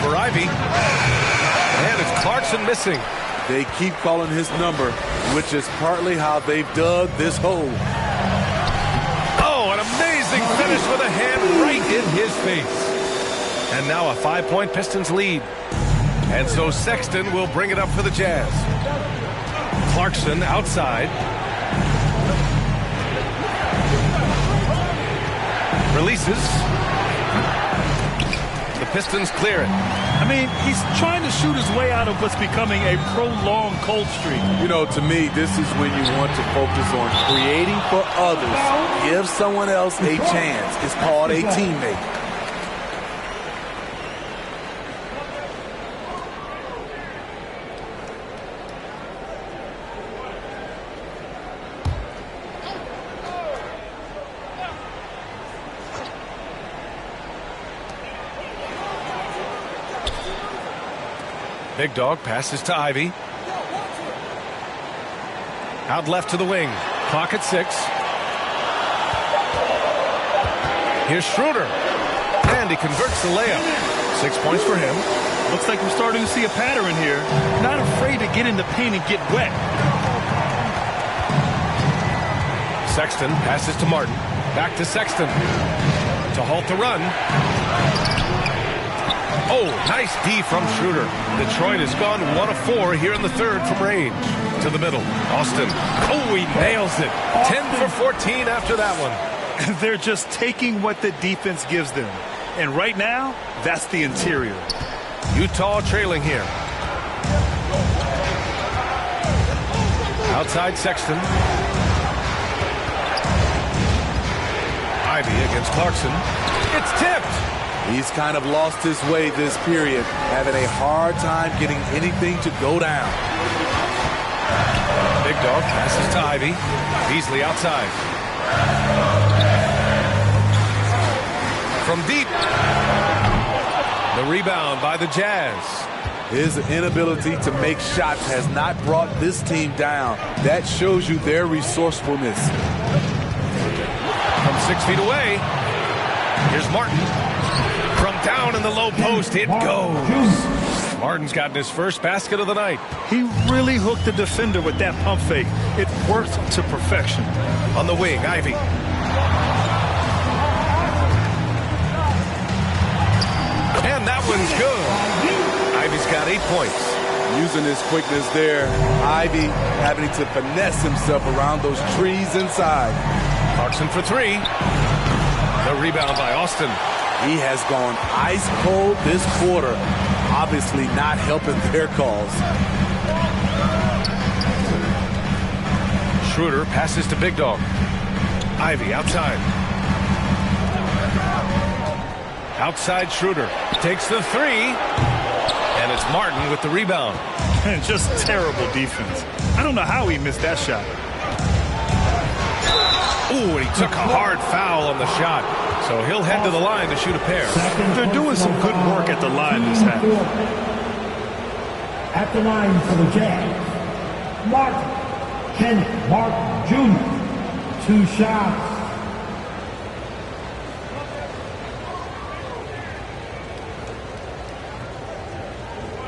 Over Ivy. And it's Clarkson missing. They keep calling his number, which is partly how they've dug this hole. Oh, an amazing finish with a hand right in his face. And now a 5-point Pistons lead. And so Sexton will bring it up for the Jazz. Clarkson outside. Releases. The Pistons clear it. I mean, he's trying to shoot his way out of what's becoming a prolonged cold streak. You know, to me, this is when you want to focus on creating for others. Give someone else a chance. It's called a teammate. Big Dog passes to Ivy. Out left to the wing. Clock at 6. Here's Schroeder. And he converts the layup. 6 points for him. Looks like we're starting to see a pattern here. Not afraid to get in the paint and get wet. Sexton passes to Martin. Back to Sexton. To halt the run. Oh, nice D from Schroeder. Detroit has gone 1 of 4 here in the third from range. To the middle. Austin. Oh, he nails it. 10 for 14 after that one. They're just taking what the defense gives them. And right now, that's the interior. Utah trailing here. Outside Sexton. Ivy against Clarkson. It's tipped. He's kind of lost his way this period, having a hard time getting anything to go down. Big Dog passes to Ivy. Beasley outside. From deep. The rebound by the Jazz. His inability to make shots has not brought this team down. That shows you their resourcefulness. From 6 feet away, here's Martin. From down in the low post, it goes. Martin's gotten his first basket of the night. He really hooked the defender with that pump fake. It worked to perfection. On the wing, Ivy. And that one's good. Ivy's got 8 points. Using his quickness there, Ivy having to finesse himself around those trees inside. Clarkson for 3. The rebound by Austin. He has gone ice cold this quarter, obviously not helping their cause. Schroeder passes to Big Dog. Ivy outside. Outside Schroeder takes the 3. And it's Martin with the rebound. And just terrible defense. I don't know how he missed that shot. Ooh, and he took a hard foul on the shot. So he'll head to the line to shoot a pair. They're doing some good work at the line this half. At the line for the Jazz, Martin, Kenneth Martin Jr. 2 shots.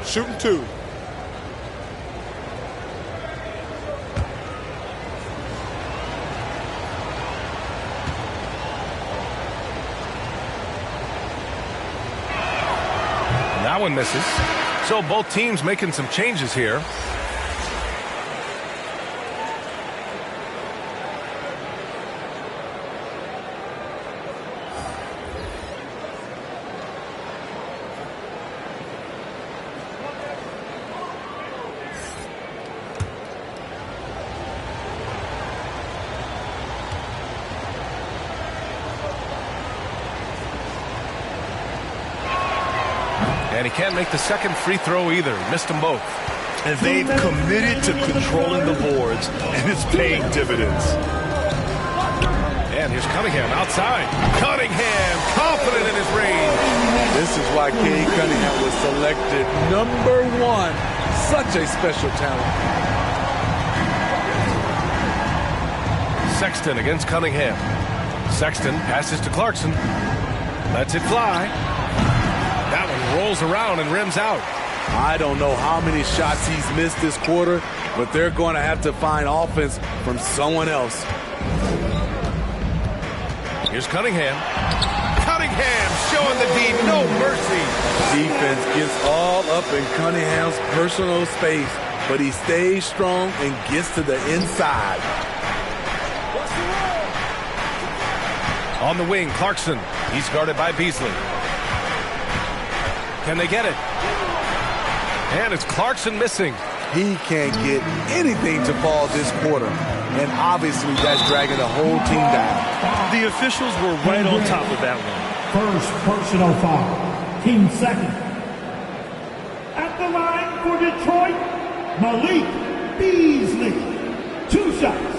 Shooting 2. That one misses. So both teams making some changes here. And he can't make the second free throw either. Missed them both. And they've committed to controlling the boards, and it's paying dividends. And here's Cunningham outside. Cunningham confident in his range. This is why Cade Cunningham was selected #1. Such a special talent. Sexton against Cunningham. Sexton passes to Clarkson. Lets it fly. That one rolls around and rims out. I don't know how many shots he's missed this quarter, but they're going to have to find offense from someone else. Here's Cunningham. Cunningham showing the D, no mercy. Defense gets all up in Cunningham's personal space, but he stays strong and gets to the inside. On the wing, Clarkson. He's guarded by Beasley. Can they get it? And it's Clarkson missing. He can't get anything to fall this quarter, and obviously that's dragging the whole team down. The officials were right on top of that one. First personal foul. Team second. At the line for Detroit, Malik Beasley. 2 shots.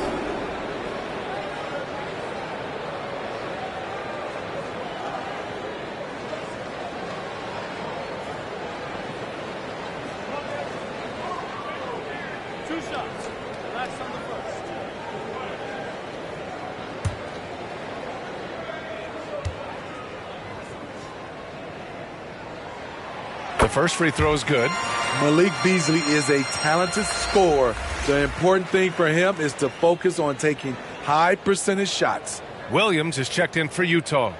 The first free throw is good. Malik Beasley is a talented scorer. The important thing for him is to focus on taking high percentage shots. Williams is checked in for Utah.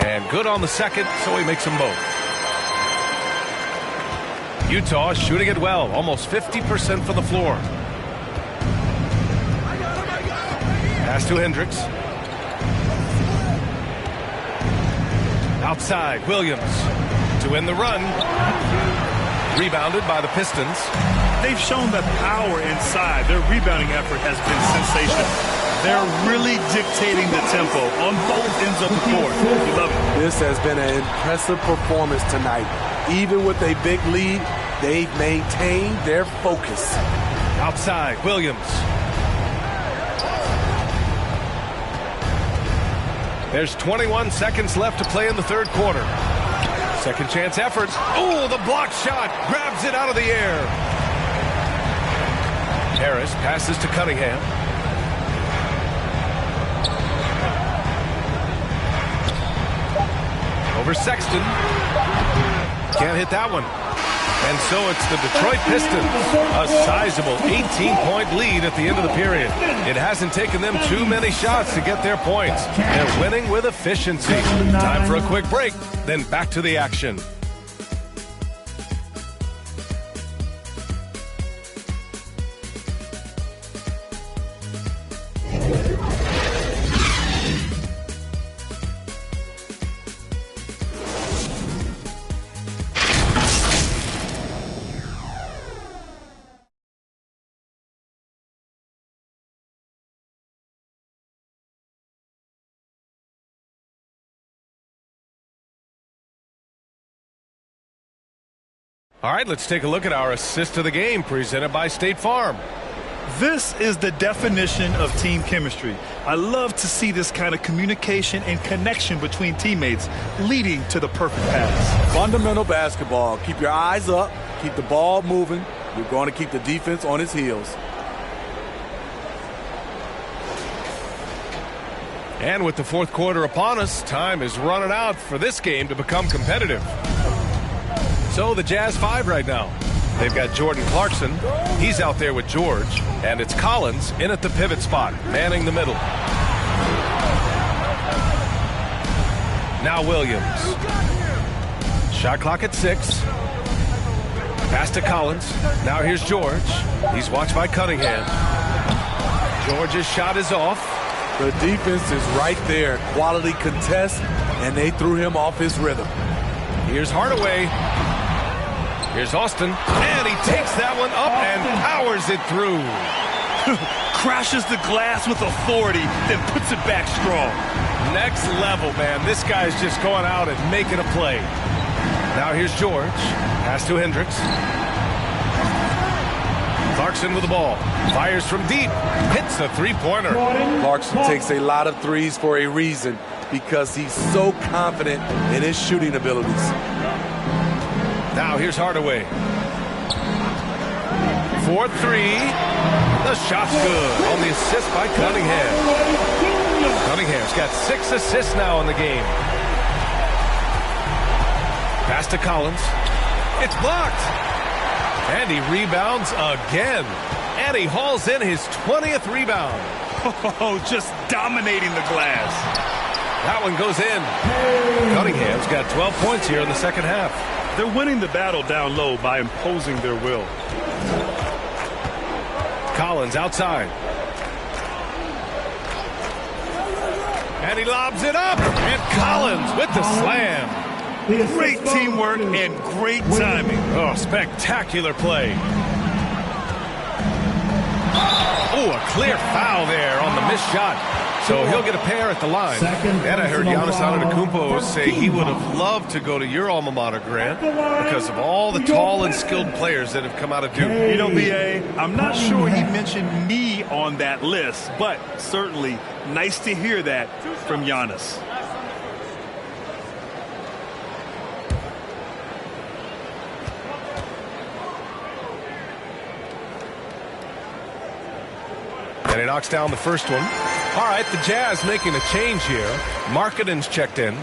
And good on the second, so he makes them both. Utah shooting it well, almost 50% from the floor. Pass to Hendricks. Outside, Williams to win the run. Rebounded by the Pistons. They've shown that power inside. Their rebounding effort has been sensational. They're really dictating the tempo on both ends of the court. You love it. This has been an impressive performance tonight. Even with a big lead, they've maintained their focus. Outside, Williams. There's 21 seconds left to play in the third quarter. Second chance efforts. Oh, the block shot. Grabs it out of the air. Harris passes to Cunningham. Over Sexton. Can't hit that one. And so it's the Detroit Pistons. A sizable 18-point lead at the end of the period. It hasn't taken them too many shots to get their points. They're winning with efficiency. Time for a quick break, then back to the action. All right, let's take a look at our assist of the game presented by State Farm. This is the definition of team chemistry. I love to see this kind of communication and connection between teammates leading to the perfect pass. Fundamental basketball. Keep your eyes up. Keep the ball moving. You're going to keep the defense on its heels. And with the fourth quarter upon us, time is running out for this game to become competitive. So the Jazz 5 right now. They've got Jordan Clarkson. He's out there with George. And it's Collins in at the pivot spot, manning the middle. Now Williams. Shot clock at 6. Pass to Collins. Now here's George. He's watched by Cunningham. George's shot is off. The defense is right there. Quality contest, and they threw him off his rhythm. Here's Hardaway. Here's Austin, and he takes that one up and powers it through. Crashes the glass with authority, then puts it back strong. Next level, man. This guy's just going out and making a play. Now here's George. Pass to Hendricks. Clarkson with the ball. Fires from deep. Hits the three-pointer. Clarkson takes a lot of threes for a reason, because he's so confident in his shooting abilities. Now here's Hardaway. 4-3. The shot's good on the assist by Cunningham. Cunningham's got 6 assists now in the game. Pass to Collins. It's blocked. And he rebounds again. And he hauls in his 20th rebound. Oh, just dominating the glass. That one goes in. Cunningham's got 12 points here in the second half. They're winning the battle down low by imposing their will. Collins outside. And he lobs it up. And Collins with the slam. Great teamwork and great timing. Oh, spectacular play. Oh, a clear foul there on the missed shot. So he'll get a pair at the line. And I heard Giannis Antetokounmpo say he would have loved to go to your alma mater, Grant, because of all the tall and skilled players that have come out of Duke. You know, B.A., I'm not sure he mentioned me on that list, but certainly nice to hear that from Giannis. And he knocks down the first one. All right, the Jazz making a change here. Markkanen's checked in.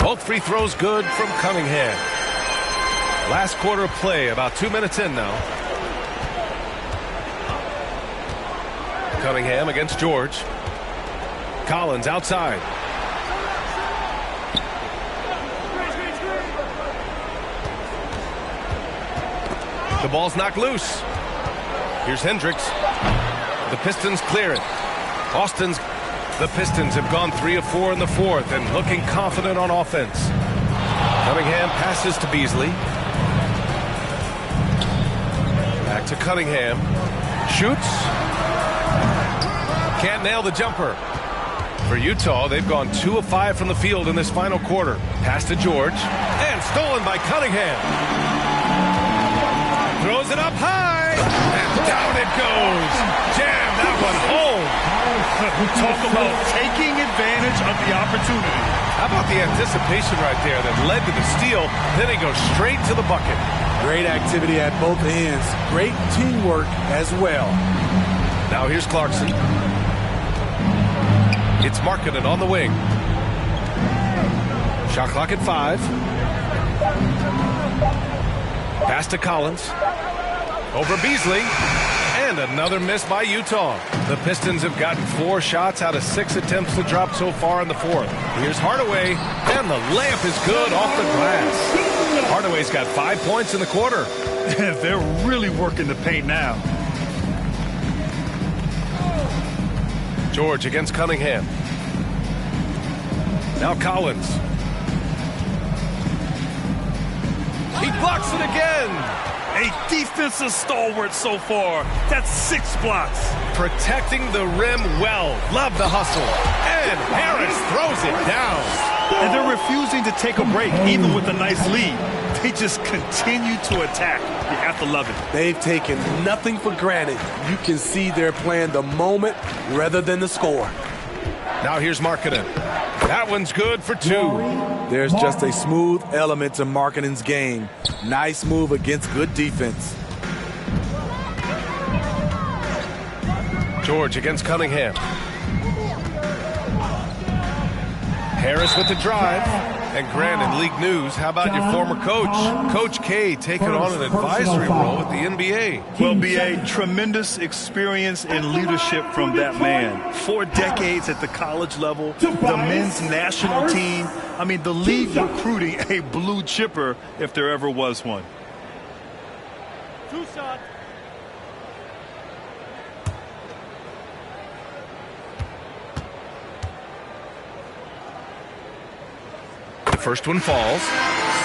Both free throws good from Cunningham. Last quarter of play, about 2 minutes in now. Cunningham against George. Collins outside. The ball's knocked loose. Here's Hendricks. The Pistons clear it. The Pistons have gone 3 of 4 in the fourth and looking confident on offense. Cunningham passes to Beasley. Back to Cunningham. Shoots. Can't nail the jumper. For Utah, they've gone 2 of 5 from the field in this final quarter. Pass to George. And stolen by Cunningham. Throws it up high. And down it goes. Jam that one home. Talk about taking advantage of the opportunity. How about the anticipation right there that led to the steal? Then he goes straight to the bucket. Great activity at both ends. Great teamwork as well. Now here's Clarkson. It's Markkanen on the wing. Shot clock at 5. Pass to Collins. Over Beasley. And another miss by Utah. The Pistons have gotten 4 shots out of 6 attempts to drop so far in the fourth. Here's Hardaway. And the layup is good off the glass. Hardaway's got 5 points in the quarter. They're really working the paint now. George against Cunningham. Now Collins. He blocks it again. A defensive stalwart so far. That's 6 blocks. Protecting the rim well. Love the hustle. And Harris throws it down. And they're refusing to take a break, even with a nice lead. They just continue to attack. You have to love it. They've taken nothing for granted. You can see they're playing the moment rather than the score. Now here's Markkanen. That one's good for 2. There's just a smooth element to Markkanen's game. Nice move against good defense. George against Cunningham. Harris with the drive. And Grant, in league news, how about your former coach? Coach K taking on an advisory role with the NBA. Well, B.A., tremendous experience and leadership from that man. 4 decades at the college level, the men's national team. I mean, the league recruiting a blue chipper if there ever was one. 2 shots. First one falls.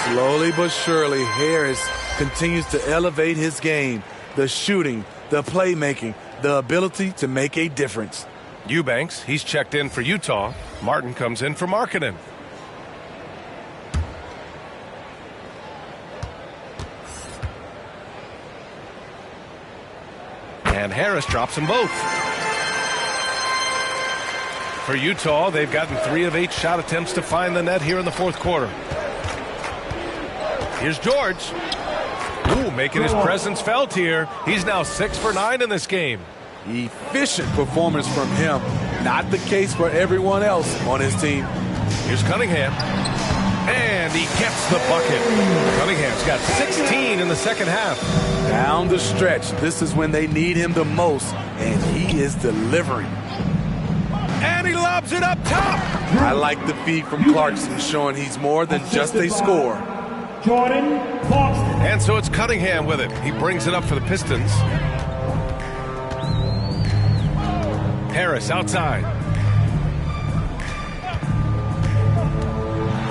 Slowly but surely, Harris continues to elevate his game. The shooting, the playmaking, the ability to make a difference. Eubanks, he's checked in for Utah. Martin comes in for Markkanen. And Harris drops them both. For Utah, they've gotten 3 of 8 shot attempts to find the net here in the fourth quarter. Here's George. Ooh, making his presence felt here. He's now 6 for 9 in this game. Efficient performance from him. Not the case for everyone else on his team. Here's Cunningham. And he gets the bucket. Cunningham's got 16 in the second half. Down the stretch, this is when they need him the most, and he is delivering. And he lobs it up top. I like the feed from Clarkson, showing he's more than just a scorer. Jordan Clarkson. And so it's Cunningham with it. He brings it up for the Pistons. Harris outside.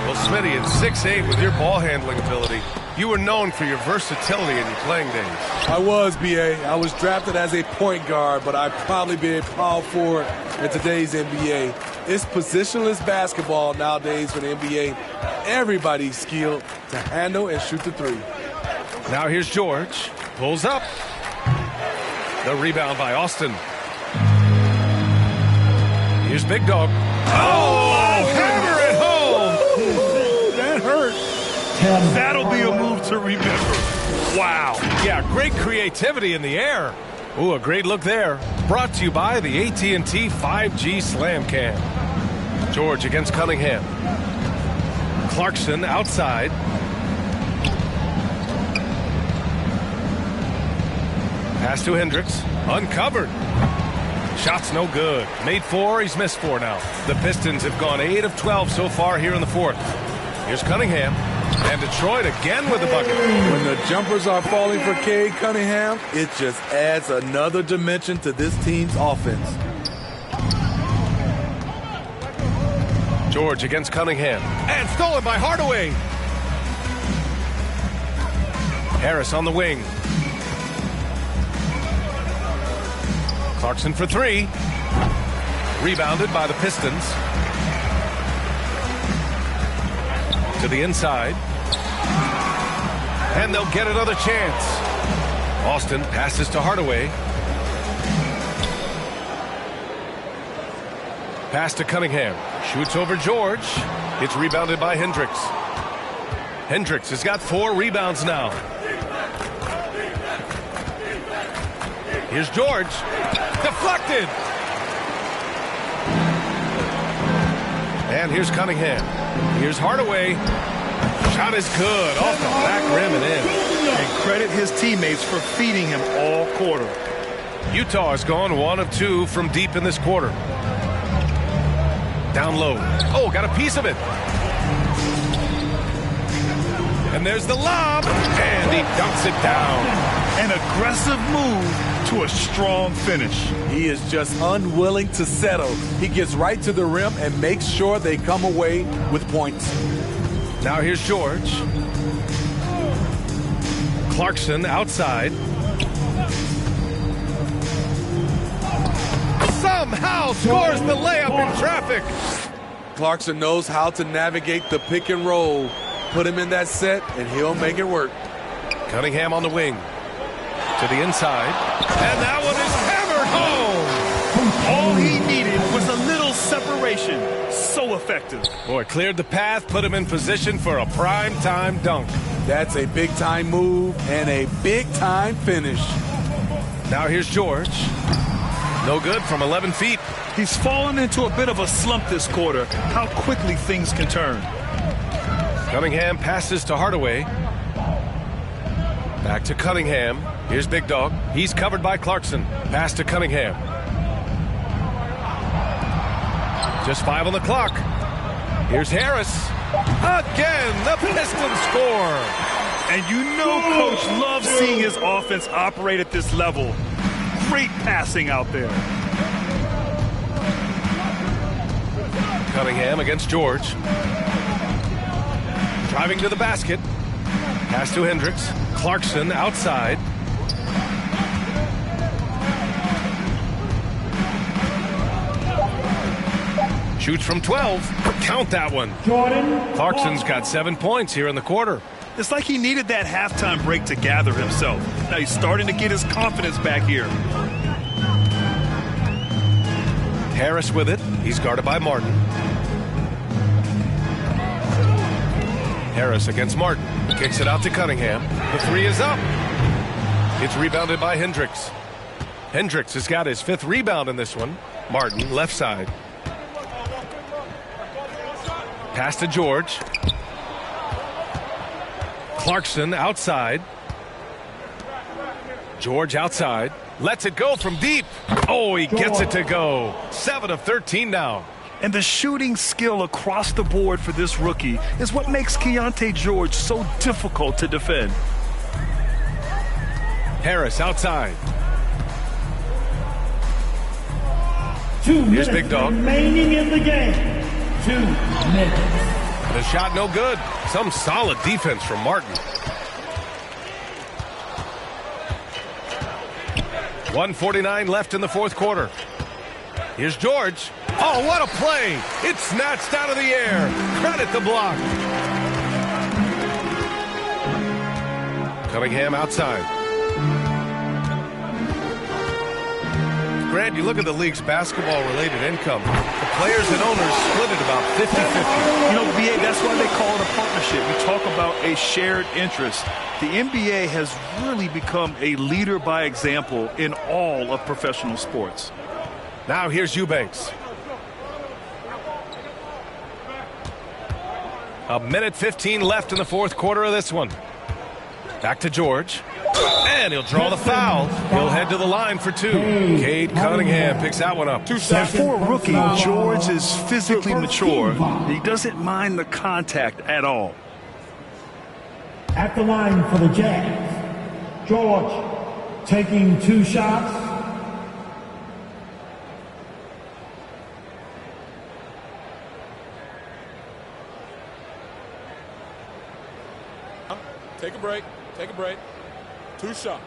Well, Smitty, at 6'8" with your ball handling ability, you were known for your versatility in your playing days. I was, B.A. I was drafted as a point guard, but I'd probably be a power forward in today's NBA. It's positionless basketball nowadays for the NBA. Everybody's skilled to handle and shoot the three. Now here's George. Pulls up. The rebound by Austin. Here's Big Dog. Oh, hammer it home. That hurt. That'll be a move to remember. Wow. Yeah, great creativity in the air. Ooh, a great look there. Brought to you by the AT&T 5G Slam Cam. George against Cunningham. Clarkson outside. Pass to Hendricks. Uncovered. Shot's no good. Made 4. He's missed 4 now. The Pistons have gone 8 of 12 so far here in the fourth. Here's Cunningham. And Detroit again with the bucket. When the jumpers are falling for Cade Cunningham, it just adds another dimension to this team's offense. George against Cunningham. And stolen by Hardaway. Harris on the wing. Clarkson for 3. Rebounded by the Pistons. To the inside. And they'll get another chance. Austin passes to Hardaway. Pass to Cunningham. Shoots over George. It's rebounded by Hendricks. Hendricks has got 4 rebounds now. Here's George. Deflected. And here's Cunningham. Here's Hardaway. Shot is good. Off the back rim and in. And credit his teammates for feeding him all quarter. Utah has gone 1 of 2 from deep in this quarter. Down low. Oh, got a piece of it. And there's the lob. And he dunks it down. An aggressive move to a strong finish. He is just unwilling to settle. He gets right to the rim and makes sure they come away with points. Now here's George. Clarkson outside. Somehow scores the layup in traffic. Clarkson knows how to navigate the pick and roll. Put him in that set, and he'll make it work. Cunningham on the wing. To the inside. And that one is hammered home. All he needed was a little separation. So effective. Boy, cleared the path, put him in position for a prime-time dunk. That's a big-time move and a big-time finish. Now here's George. No good from 11 feet. He's fallen into a bit of a slump this quarter. How quickly things can turn. Cunningham passes to Hardaway. Back to Cunningham. Here's Big Dog. He's covered by Clarkson. Pass to Cunningham. Just 5 on the clock. Here's Harris. Again, the Pistons score. And you know Coach loves seeing his offense operate at this level. Great passing out there. Cunningham against George. Driving to the basket. Pass to Hendricks. Clarkson outside. Shoots from 12. Count that one. Clarkson's got 7 points here in the quarter. It's like he needed that halftime break to gather himself. Now he's starting to get his confidence back here. Harris with it. He's guarded by Martin. Harris against Martin. Kicks it out to Cunningham. The three is up. It's rebounded by Hendricks. Hendricks has got his 5th rebound in this one. Martin, left side. Pass to George. Clarkson outside. George outside. Lets it go from deep. Oh, he gets it to go. 7 of 13 now. And the shooting skill across the board for this rookie is what makes Keyonte George so difficult to defend. Harris outside. 2 Here's minutes Big Dog. remaining in the game. 2 minutes. The shot no good. Some solid defense from Martin. 1:49 left in the 4th quarter. Here's George. Oh, what a play. It's snatched out of the air. Credit the block. Cunningham outside. Grant, you look at the league's basketball-related income. The players and owners split it about 50-50. You know, BA, that's why they call it a partnership. We talk about a shared interest. The NBA has really become a leader by example in all of professional sports. Now here's Eubanks. 1:15 left in the 4th quarter of this one. Back to George. And he'll draw the foul. He'll head to the line for 2. Cade Cunningham picks that one up. And for a rookie, George is physically mature. He doesn't mind the contact at all. At the line for the Jazz, George taking 2 shots. Take a break. Take a break. 2 shots.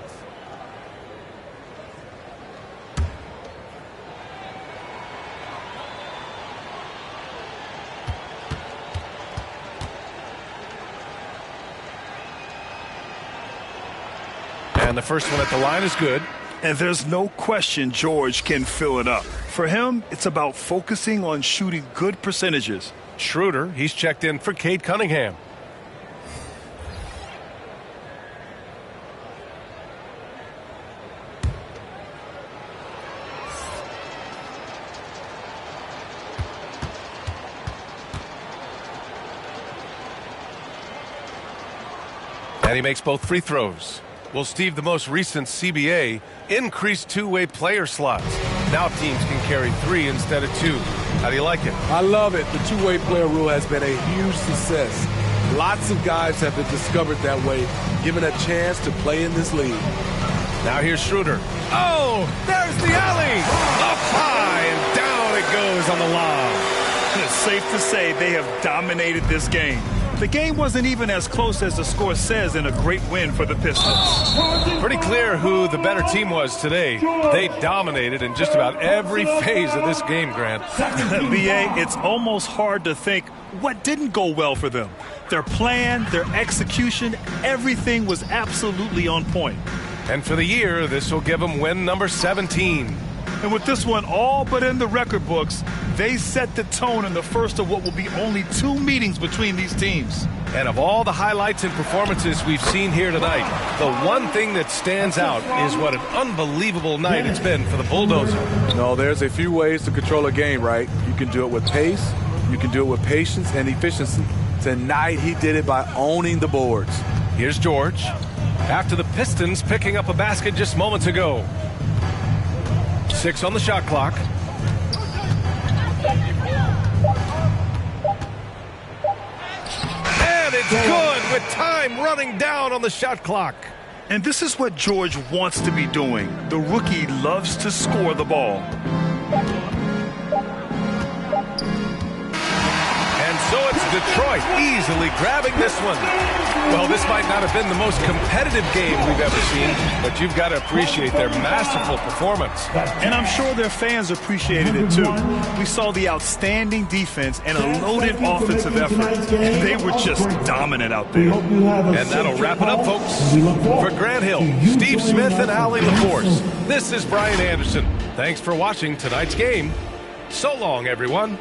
And the first one at the line is good. And there's no question George can fill it up. For him, it's about focusing on shooting good percentages. Schroeder, he's checked in for Cade Cunningham. And he makes both free throws. Well, Steve, the most recent CBA increased 2-way player slots. Now teams can carry 3 instead of 2. How do you like it? I love it. The 2-way player rule has been a huge success. Lots of guys have been discovered that way, given a chance to play in this league. Now here's Schroeder. Oh, there's the alley. Up high and down it goes on the lob. It's safe to say they have dominated this game. The game wasn't even as close as the score says in a great win for the Pistons. Pretty clear who the better team was today. They dominated in just about every phase of this game, Grant. BA, it's almost hard to think what didn't go well for them. Their plan, their execution, everything was absolutely on point. And for the year, this will give them win number 17. And with this one all but in the record books, they set the tone in the first of what will be only 2 meetings between these teams. And of all the highlights and performances we've seen here tonight, the one thing that stands out is what an unbelievable night it's been for the Bulldozer. No, there's a few ways to control a game, right? You can do it with pace, you can do it with patience and efficiency. Tonight, he did it by owning the boards. Here's George. After the Pistons picking up a basket just moments ago. 6 on the shot clock. And it's good with time running down on the shot clock. And this is what George wants to be doing. The rookie loves to score the ball. And so it's Detroit easily grabbing this one. Well, this might not have been the most competitive game we've ever seen, but you've got to appreciate their masterful performance. And I'm sure their fans appreciated it too. We saw the outstanding defense and a loaded offensive effort. They were just dominant out there. And that'll wrap it up, folks. For Grant Hill, Steve Smith, and Allie LaForce, this is Brian Anderson. Thanks for watching tonight's game. So long, everyone.